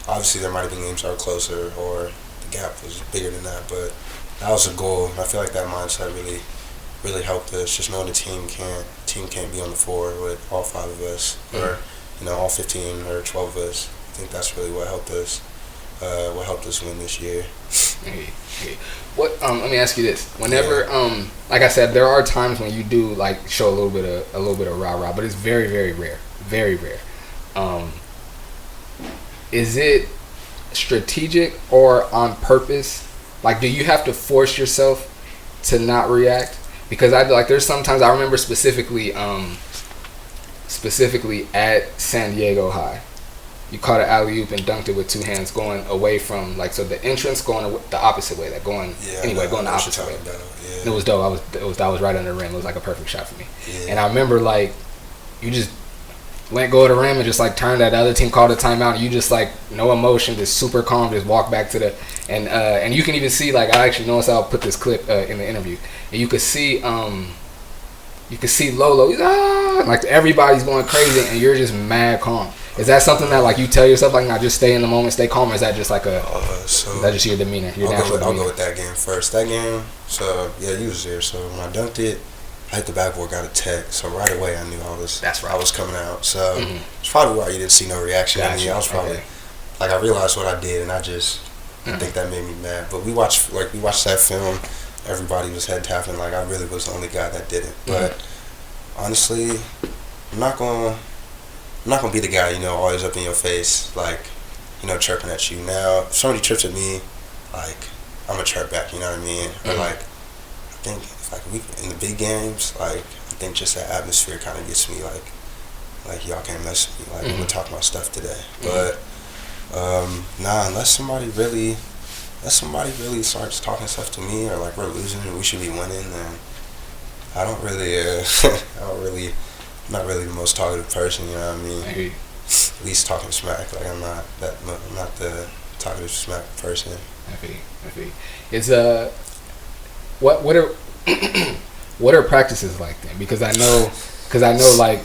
Obviously, there might have been games that were closer or the gap was bigger than that, but that was the goal. And I feel like that mindset really, really helped us. Just knowing the team can't be on the floor with all 5 of us, or all 15 or 12 of us. I think that's really what helped us. What helped us win this year. Hey. What? Let me ask you this. Whenever, like I said, there are times when you do like show a little bit of rah-rah, but it's very, very rare. Very rare. Is it strategic or on purpose? Like, do you have to force yourself to not react? Because there's sometimes I remember specifically at San Diego High, you caught an alley-oop and dunked it with two hands going away from, like, so the entrance going the opposite way, like going, going the opposite way. Yeah. It was dope. I was right under the rim. It was like a perfect shot for me. Yeah. And I remember, like, you just let go of the rim and just, like, turned that. The other team called a timeout, and you just, like, no emotion, just super calm, just walk back to the, and you can even see, like, I actually noticed, I'll put this clip in the interview, and you could see Lolo, like, everybody's going crazy, and you're just mad calm. Is that something that, like, you tell yourself, like, not just stay in the moment, stay calm, or is that just like is that just your demeanor, your natural demeanor? I'll go with that game first. That game, so, yeah, you was there. So when I dunked it, I hit the backboard, got a tech. So right away I knew I was coming out. So it's probably why you didn't see no reaction in me. I was probably, like, I realized what I did, and I think that made me mad. But we watched that film. Everybody was head tapping. Like, I really was the only guy that did it. But honestly, I'm not gonna be the guy, always up in your face, like, chirping at you. Now, if somebody chirps at me, like, I'm gonna chirp back, you know what I mean? Or, like, I think, in the big games, like, I think just that atmosphere kind of gets me, like, y'all can't mess with me. Like, I'm gonna talk my stuff today. But, unless somebody really starts talking stuff to me, or, like, we're losing and we should be winning, then I don't really, I'm not really the most talkative person, you know what I mean? I hear you. At least talking smack. Like, I'm not the talkative smack person. I feel you. It's what are what are practices like then? Because I know like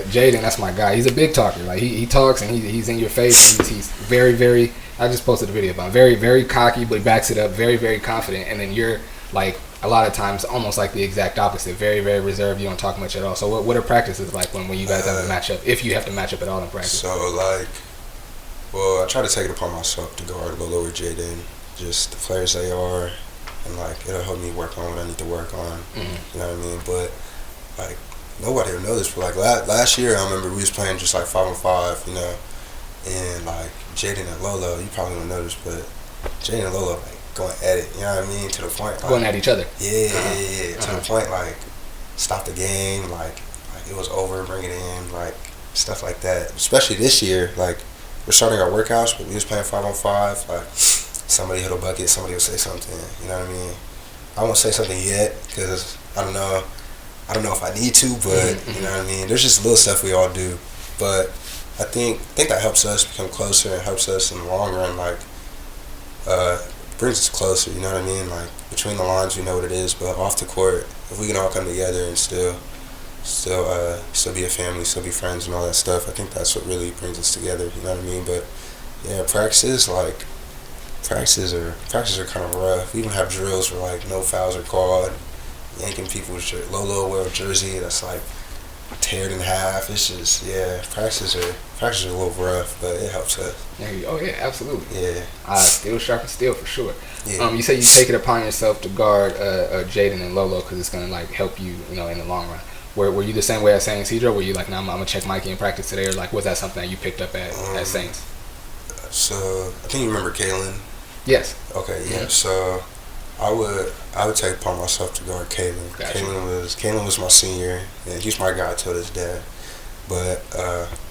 Jaden, that's my guy. He's a big talker. Like, he talks and he's in your face. And he's very, very. I just posted a video about him. Very, very cocky, but he backs it up. Very, very confident. And then you're, like, a lot of times almost like the exact opposite. Very, very reserved. You don't talk much at all. So what are practices like when you guys have a matchup, if you have to match up at all in practice? So, like, well, I try to take it upon myself to guard Lolo or Jaden, just the players they are, and, like, it'll help me work on what I need to work on. You know what I mean? But, like, nobody will know this, but, like, last year I remember we was playing just, like, 5-on-5, and, like, Jaden and Lolo, you probably don't know this, but Jaden and Lolo, like, going at it, you know what I mean, to the point, like, going at each other. Yeah, to the point, like, stop the game, like it was over, bring it in, like, stuff like that. Especially this year, like, we're starting our workouts, but we was playing 5-on-5, like, somebody hit a bucket, somebody will say something, you know what I mean? I won't say something yet, because I don't know if I need to, but, you know what I mean? There's just little stuff we all do, but I think that helps us become closer, and helps us in the long run, like, brings us closer, you know what I mean? Like, between the lines, we know what it is, but off the court, if we can all come together and still be a family, still be friends and all that stuff, I think that's what really brings us together, you know what I mean? But, yeah, practices are kind of rough. We even have drills where, like, no fouls are called, yanking people's Lolo wear a jersey that's, like, teared in half. It's just, yeah, practices are a little rough, but it helps us. Oh yeah, absolutely. Yeah. Steel sharpens steel for sure. Yeah. You say you take it upon yourself to guard Jaden and Lolo because it's gonna, like, help you, in the long run. Were you the same way as Saints, Cedro? Were you like, nah, I'm gonna check Mikey in practice today, or, like, was that something that you picked up at Saints? So I think you remember Kalen. Yes. Okay. Yeah. So I would take it upon myself to guard Kalen. Gotcha. Kalen was my senior, and he's my guy till this day. But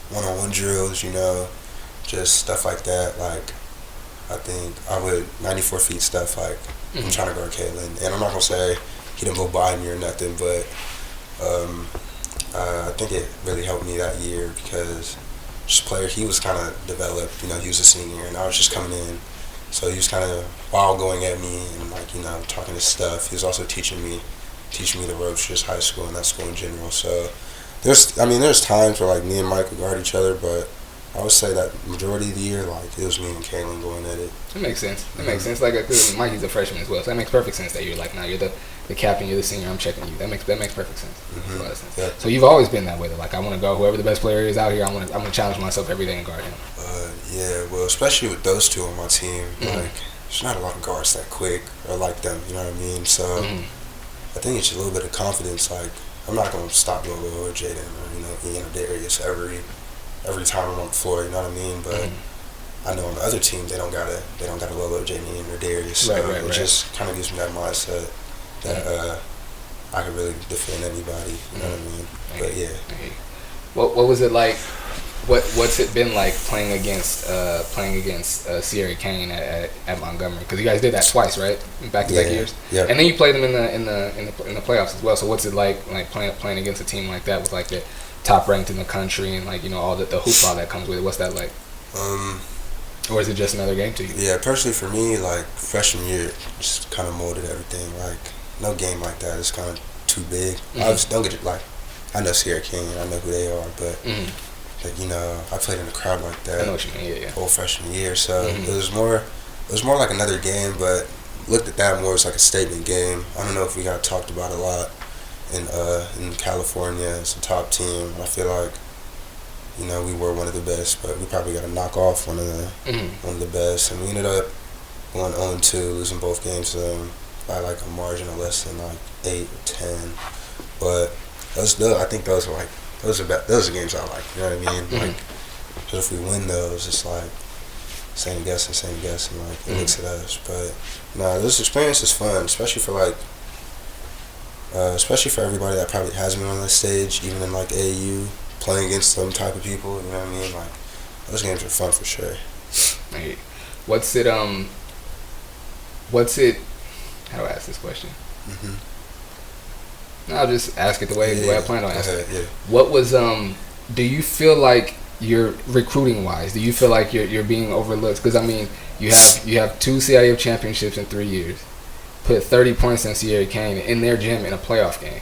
one-on-one drills, just stuff like that. Like, I think I would 94 feet stuff. Like, I'm trying to guard Kalen, and I'm not gonna say he didn't go by me or nothing, but I think it really helped me that year because just player, he was kind of developed. He was a senior, and I was just coming in. So he was kind of wild going at me and, like, talking his stuff. He was also teaching me the ropes, just high school and that school in general. So there's times where, like, me and Mike would guard each other, but I would say that majority of the year, like, it was me and Kalen going at it. That makes sense. Like, cause Mikey's a freshman as well, so that makes perfect sense that you're like, nah, you're the captain, you're the senior, I'm checking you. That makes perfect sense. A lot of sense. Yeah. So you've always been that way, though. Like, I want to go whoever the best player is out here. I'm gonna challenge myself every day and guard him. Yeah, well, especially with those two on my team, like, there's not a lot of guards that quick or like them, you know what I mean? So I think it's a little bit of confidence. Like, I'm not gonna stop Lolo or Jaden or Ian or Darius every time I'm on the floor, you know what I mean? But I know on the other team they don't got a Lolo, Jaden, Ian or Darius. So it just kind of gives me that mindset that I could really defend anybody, you know what I mean? But yeah. What was it like? What's it been like playing against Sierra Kane at Montgomery? Because you guys did that twice, right? Back to back years. Yeah. And then you played them in the playoffs as well. So what's it like playing against a team like that with like the top ranked in the country and like all the hoopla that comes with it? What's that like? Or is it just another game to you? Yeah, personally for me, like freshman year, just kind of molded everything. Like no game like that is kind of too big. I just don't get it. Like I know Sierra King, I know who they are, but like I played in a crowd like that. I know what you mean. Yeah. Whole freshman year, so it was more like another game, but looked at that more as like a statement game. I don't know if we got talked about a lot in California as a top team. I feel like we were one of the best, but we probably got to knock off one of the best, and we ended up going 0-2, losing both games to them by like a margin of less than like 8 or 10. But I think those are games I like. You know what I mean? Like, because if we win those, it's like same guessing, like it looks at us. But this experience is fun, especially for everybody that probably hasn't been on that stage, even in like AAU. Playing against some type of people, you know what I mean? Like, those games are fun for sure. Hey, how do I ask this question? I'll just ask it the way I planned on asking it. Yeah. What was, do you feel like you're, recruiting wise, do you feel like you're being overlooked? Because, I mean, you have 2 CIF championships in 3 years, put 30 points on Sierra Kane in their gym in a playoff game.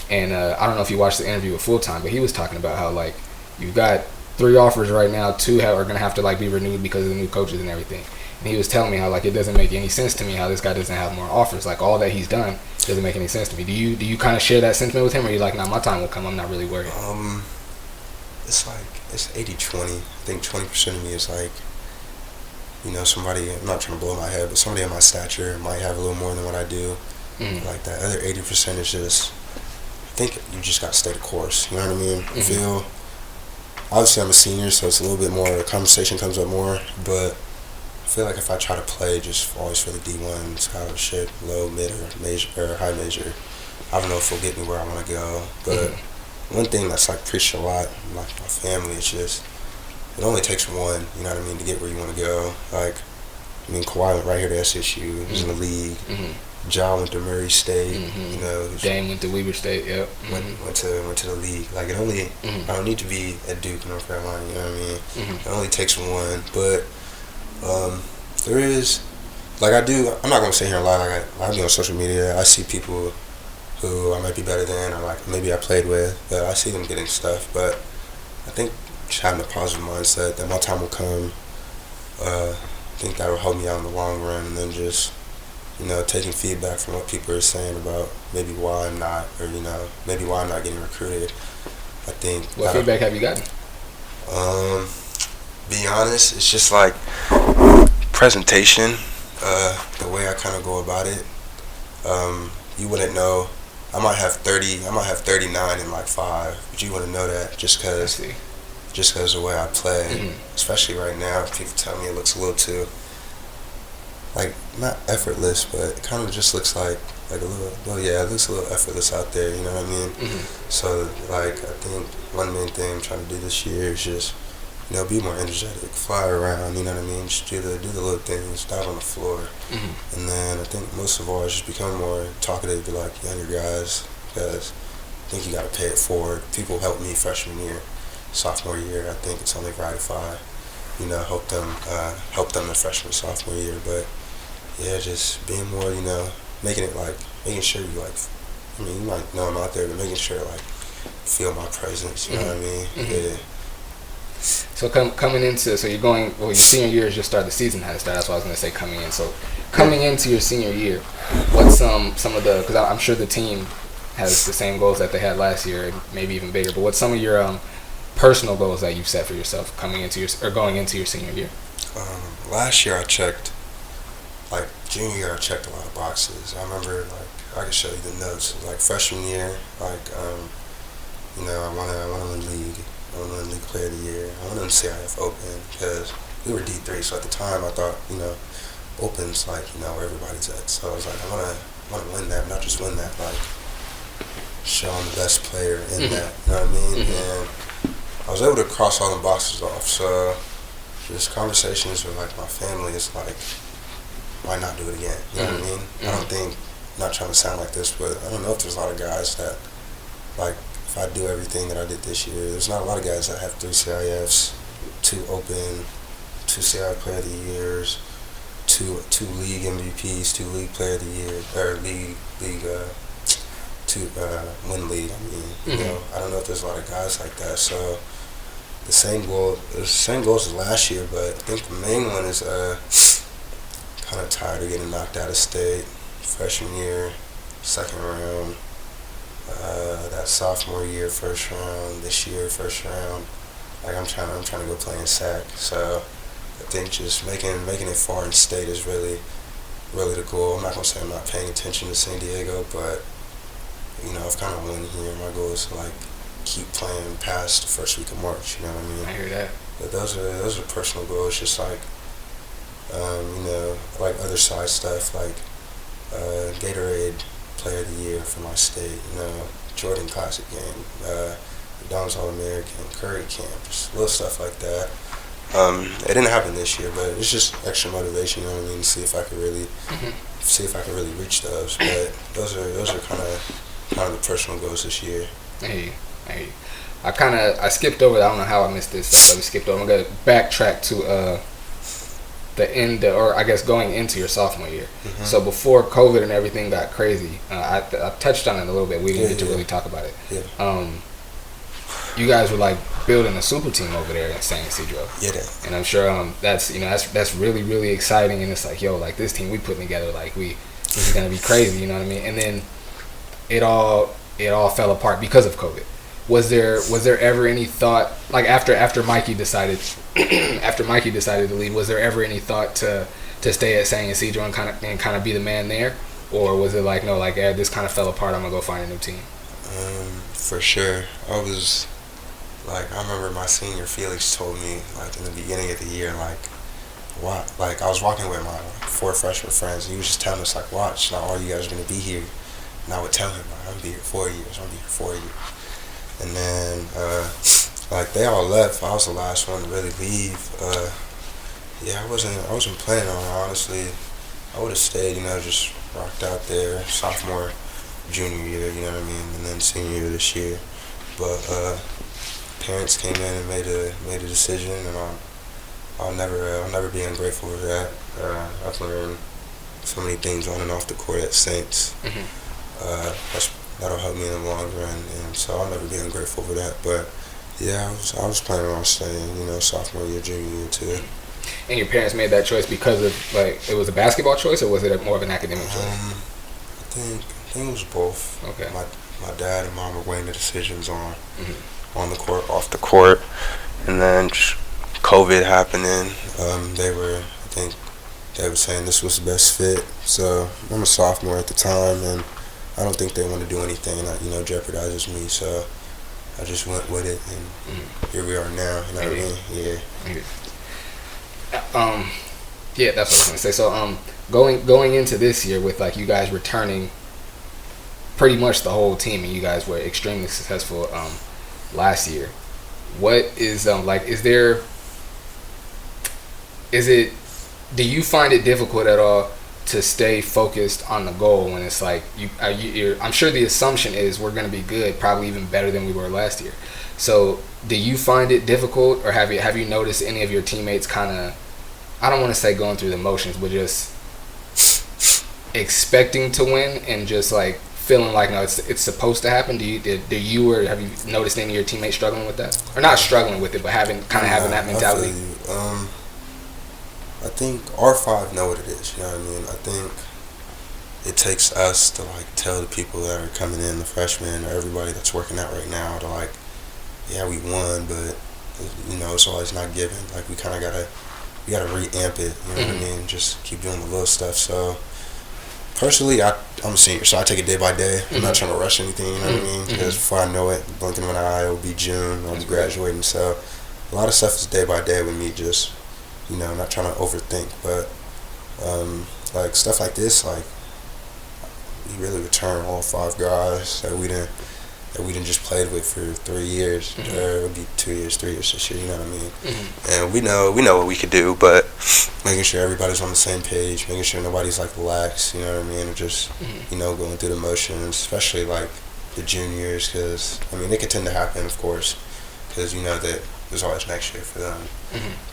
And I don't know if you watched the interview with Full Time, but he was talking about how like you've got 3 offers right now, 2 are gonna have to like be renewed because of the new coaches and everything. And he was telling me how like it doesn't make any sense to me how this guy doesn't have more offers. Like all that he's done doesn't make any sense to me. Do you kind of share that sentiment with him, or are you like, nah, my time will come, I'm not really worried? It's like it's 80-20. I think 20% of me is like, somebody. I'm not trying to blow my head, but somebody of my stature might have a little more than what I do. Like that other 80% is just. I think you just got to stay the course. You know what I mean? I feel, obviously I'm a senior, so it's a little bit more, the conversation comes up more, but I feel like if I try to play just always for the D1 scholarship, low, mid, or major, or high major, I don't know if it'll get me where I want to go. But one thing that's like preached a lot, like my family, it's just, it only takes one, you know what I mean, to get where you want to go. Like, I mean, Kawhi went right here to SSU, he's in the league. Ja went to Murray State, Dame went to Weber State, yep. Went to the league. Like it only, I don't need to be at Duke, North Carolina. You know what I mean? It only takes one, but there is, like I'm not gonna sit here and lie. Like I be on social media, I see people who I might be better than, or like maybe I played with, but I see them getting stuff. But I think just having a positive mindset that my time will come. I think that will help me out in the long run, and then just. Taking feedback from what people are saying about maybe why I'm not, or maybe why I'm not getting recruited. I think. What feedback have you gotten? Be honest, it's just like presentation, the way I kind of go about it. You wouldn't know. I might have 39 in like 5, but you wouldn't know that just because of the way I play. Especially right now, people tell me it looks a little too. Like, not effortless, but it kind of just looks like a little, it looks a little effortless out there, you know what I mean? So, like, I think one main thing I'm trying to do this year is just, be more energetic, fly around, you know what I mean? Just do the little things, dive on the floor. And then I think most of all is just become more talkative to, like, younger guys, because I think you got to pay it forward. People helped me freshman year, sophomore year. I think it's only right if I, help them the freshman, sophomore year, but yeah, just being more, making sure you like, you might know I'm out there, but making sure like feel my presence, you know what I mean? Yeah. So coming into, so you're going, your senior year is just start, the season had to start, that's what I was going to say coming in. So coming into your senior year, what's some of the, because I'm sure the team has the same goals that they had last year, maybe even bigger, but what's some of your personal goals that you've set for yourself going into your senior year? Last year I checked, like junior year I checked a lot of boxes. I remember, like, I can show you the notes. Like freshman year, like, I want to win league. I want to win league player of the year. I want to win CIF Open because we were D3. So at the time I thought, Open's like, where everybody's at. So I was like, I want to win that, not just win that, like show I'm the best player in that. You know what I mean? And I was able to cross all the boxes off. So just conversations with like my family is like, why not do it again? You know what I mean? I don't think, not trying to sound like this, but I don't know if there's a lot of guys that, like, if I do everything that I did this year, there's not a lot of guys that have 3 CIFs, 2 open, 2 CI Player of the Years, two league MVPs, 2 league Player of the Year, or two win league. I mean, you know, I don't know if there's a lot of guys like that. So the same goals as last year, but I think the main one is kind of tired of getting knocked out of state freshman year, second round. That sophomore year, first round. This year, first round. Like I'm trying to go play in SAC. So I think just making it far in state is really the goal. I'm not gonna say I'm not paying attention to San Diego, but you know, I've kind of won here. My goal is to like keep playing past the first week of March. You know what I mean? I hear that. But those are personal goals. Just like you know, like other side stuff, like Gatorade Player of the Year for my state. You know, Jordan Classic game, McDonald's All-American, Curry Camp, just little stuff like that. It didn't happen this year, but it's just extra motivation. You know what I mean? To see if I could really reach those. But those are kind of the personal goals this year. Hey. I skipped over. I don't know how I missed this, but we skipped over. I'm gonna backtrack to the end, or I guess going into your sophomore year. So before COVID and everything got crazy, I touched on it a little bit. We didn't get to really talk about it. Yeah. You guys were like building a super team over there in San Ysidro. Yeah. And I'm sure that's really, really exciting. And it's like, yo, like this team we putting together, like this is gonna be crazy. You know what I mean? And then it all fell apart because of COVID. Was there ever any thought, like after Mikey decided to leave, was there ever any thought to stay at San Ysidro and kind of be the man there, or was it like, no, like this kind of fell apart, I'm gonna go find a new team? For sure. I remember my senior Felix told me like in the beginning of the year, like, what? Like I was walking with my 4 freshman friends, and he was just telling us like, watch, not all you guys are gonna be here. And I would tell him, like, I'm gonna be here 4 years. I'm gonna be here 4 years. And then, like they all left. I was the last one to really leave. Yeah, I wasn't planning on it, honestly. I would have stayed, you know, just rocked out there sophomore, junior year, you know what I mean, and then senior year this year. But parents came in and made a decision, and I'll never be ungrateful for that. I've learned so many things on and off the court at Saints. That'll help me in the long run, and so I'll never be ungrateful for that. But yeah, I was planning on staying, you know, sophomore year, junior year too. And your parents made that choice because of like it was a basketball choice, or was it more of an academic choice? I think it was both. Okay. My dad and mom were weighing the decisions on the court, off the court, and then just COVID happening. They were saying this was the best fit. So I'm a sophomore at the time, and I don't think they want to do anything that, you know, jeopardizes me. So I just went with it, and here we are now. You know what I mean? Yeah. Yeah, that's what I was gonna say. So going into this year with like you guys returning pretty much the whole team, and you guys were extremely successful last year. What is do you find it difficult at all to stay focused on the goal when it's like I'm sure the assumption is we're going to be good, probably even better than we were last year. So do you find it difficult, or have you noticed any of your teammates kind of, I don't want to say going through the motions, but just expecting to win and just like feeling like, no, it's supposed to happen? Do you or have you noticed any of your teammates struggling with that, or not struggling with it, but having that mentality? I think R5 know what it is, you know what I mean? I think it takes us to like tell the people that are coming in, the freshmen or everybody that's working out right now, to like, yeah, we won, but you know, it's always not given. Like we gotta re-amp it, you know what I mean? Just keep doing the little stuff. So personally, I'm a senior, so I take it day by day. I'm not trying to rush anything, you know what I mean? Because before I know it, blinking of an eye, it'll be June, I'll be graduating. So a lot of stuff is day by day with me, just, you know, not trying to overthink. But like stuff like this, like we really return all 5 guys that we didn't that we done just played with for 3 years. Or it would be 2 years, 3 years this year. You know what I mean? And we know what we could do, but making sure everybody's on the same page, making sure nobody's like relaxed. You know what I mean? And just going through the motions, especially like the juniors, because I mean it could tend to happen, of course, because that there's always next year for them.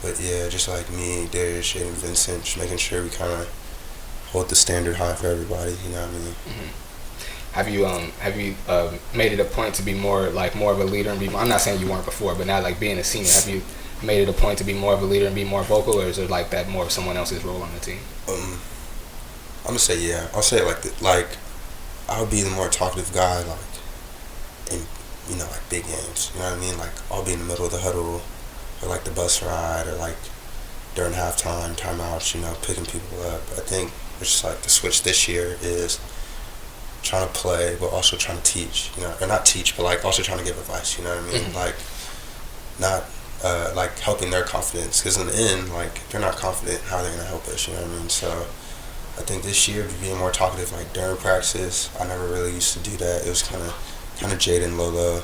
But yeah, just like me, Darius, Jaden, Vincent, just making sure we kind of hold the standard high for everybody. You know what I mean? Have you made it a point to be more of a leader and be? I'm not saying you weren't before, but now like being a senior, have you made it a point to be more of a leader and be more vocal, or is it like that more of someone else's role on the team? I'm gonna say yeah. I'll say it like I'll be the more talkative guy, like in like big games. You know what I mean? Like I'll be in the middle of the huddle, or like the bus ride, or like during halftime, timeouts. Picking people up. I think it's just like the switch this year is trying to play, but also trying to teach. Or not teach, but like also trying to give advice. You know what I mean? Like not like helping their confidence, because in the end, like they're not confident, how they're gonna help us. You know what I mean? So I think this year being more talkative, like during practice, I never really used to do that. It was kind of Jaden, Lolo,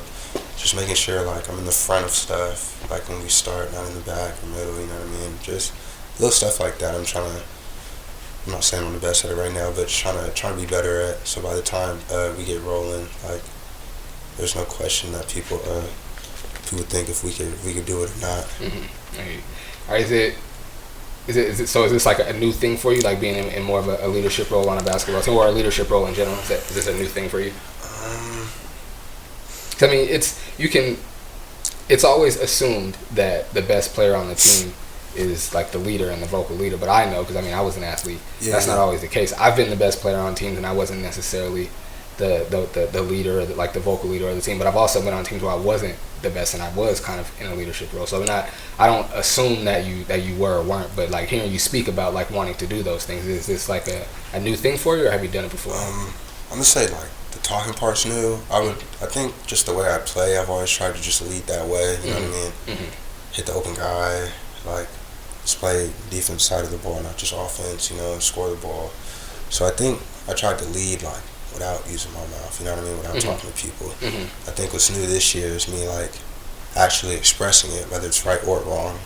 just making sure like I'm in the front of stuff, like when we start, not in the back or middle. You know what I mean? Just little stuff like that. I'm not saying I'm the best at it right now, but trying to be better at. So by the time we get rolling, like there's no question that people think if we could do it or not. Or is it so? Is this like a new thing for you, like being in more of a leadership role on a basketball team, or a leadership role in general? Is this a new thing for you? I mean, it's always assumed that the best player on the team is like the leader and the vocal leader, but I know, because I mean I was an athlete. That's not always the case. I've been the best player on teams, and I wasn't necessarily the leader, or like the vocal leader of the team. But I've also been on teams where I wasn't the best, and I was kind of in a leadership role. So I don't assume that you were or weren't, but like hearing you speak about like wanting to do those things, is this like a new thing for you, or have you done it before? I'm gonna say like the talking part's new. I think just the way I play, I've always tried to just lead that way. You know what I mean? Hit the open guy, like just play defense side of the ball, not just offense. And score the ball. So I think I tried to lead like without using my mouth, you know what I mean, without talking to people. I think what's new this year is me like actually expressing it, whether it's right or wrong,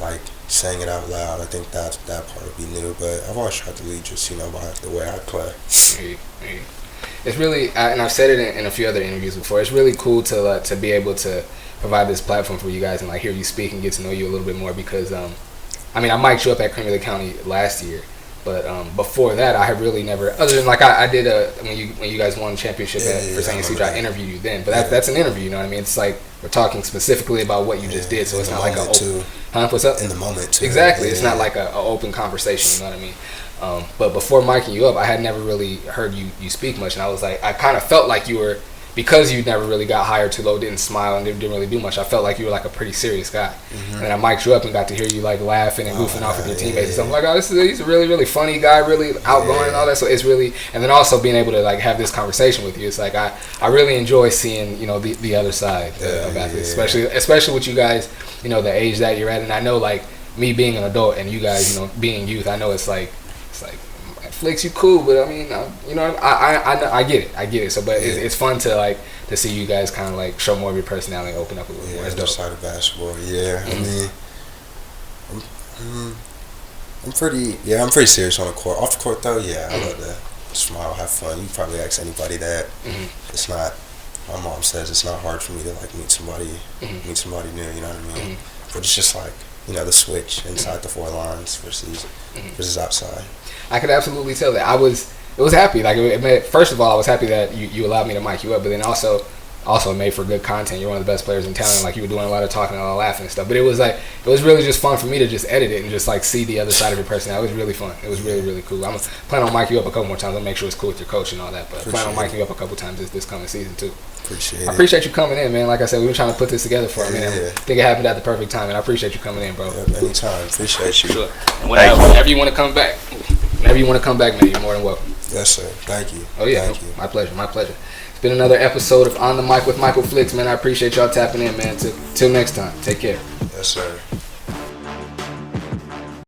like saying it out loud. I think that part would be new, but I've always tried to lead just by the way I play. It's really, and I've said it in a few other interviews before, it's really cool to be able to provide this platform for you guys and like hear you speak and get to know you a little bit more, because I mean I mic'd you up at Cream of the County last year. But before that, I had really never, other than like I did when you guys won the championship for St. Cedric, I interviewed you then. But that's an interview, you know what I mean? It's like we're talking specifically about what you just did, so it's not like what's up? In the moment too. Exactly, it's not like a open conversation, you know what I mean? But before micing you up, I had never really heard you speak much, and I was like, I kind of felt like you were, because you never really got higher too low, didn't smile, and didn't really do much, I felt like you were like a pretty serious guy. And then I mic'd you up and got to hear you like laughing and goofing off with your teammates. So I'm like, oh, he's a really, really funny guy, really outgoing and all that. So it's really, and then also being able to like have this conversation with you, it's like I really enjoy seeing the other side of athletes, especially with you guys, the age that you're at. And I know like me being an adult and you guys, being youth, I know it's like Flix, you cool, but I mean, I get it. So, but it's fun to see you guys kind of like show more of your personality and open up a little more. That's side of basketball. Yeah, I mean, I'm pretty serious on the court. Off the court though, I love to smile, have fun. You probably ask anybody that. It's not. My mom says it's not hard for me to like meet somebody new. You know what I mean? But it's just like the switch inside the four lines versus outside. I could absolutely tell that. It was happy. Like first of all, I was happy that you allowed me to mic you up, but then also it made for good content. You're one of the best players in town, and like you were doing a lot of talking and a lot of laughing and stuff. But it was really just fun for me to just edit it and just like see the other side of your personality. It was really fun. It was really, really cool. I'm planning on mic you up a couple more times. I'll make sure it's cool with your coach and all that. But plan on mic you up a couple times this coming season too. I appreciate you coming in, man. Like I said, we were trying to put this together for a minute. I think it happened at the perfect time, and I appreciate you coming in, bro. Anytime. Appreciate you. Sure. And whenever you want to come back, man, you're more than welcome. Yes, sir. Thank you. Oh, yeah. Thank you. My pleasure. It's been another episode of On the Mic with Michael Flix, man. I appreciate y'all tapping in, man. Till next time. Take care. Yes, sir.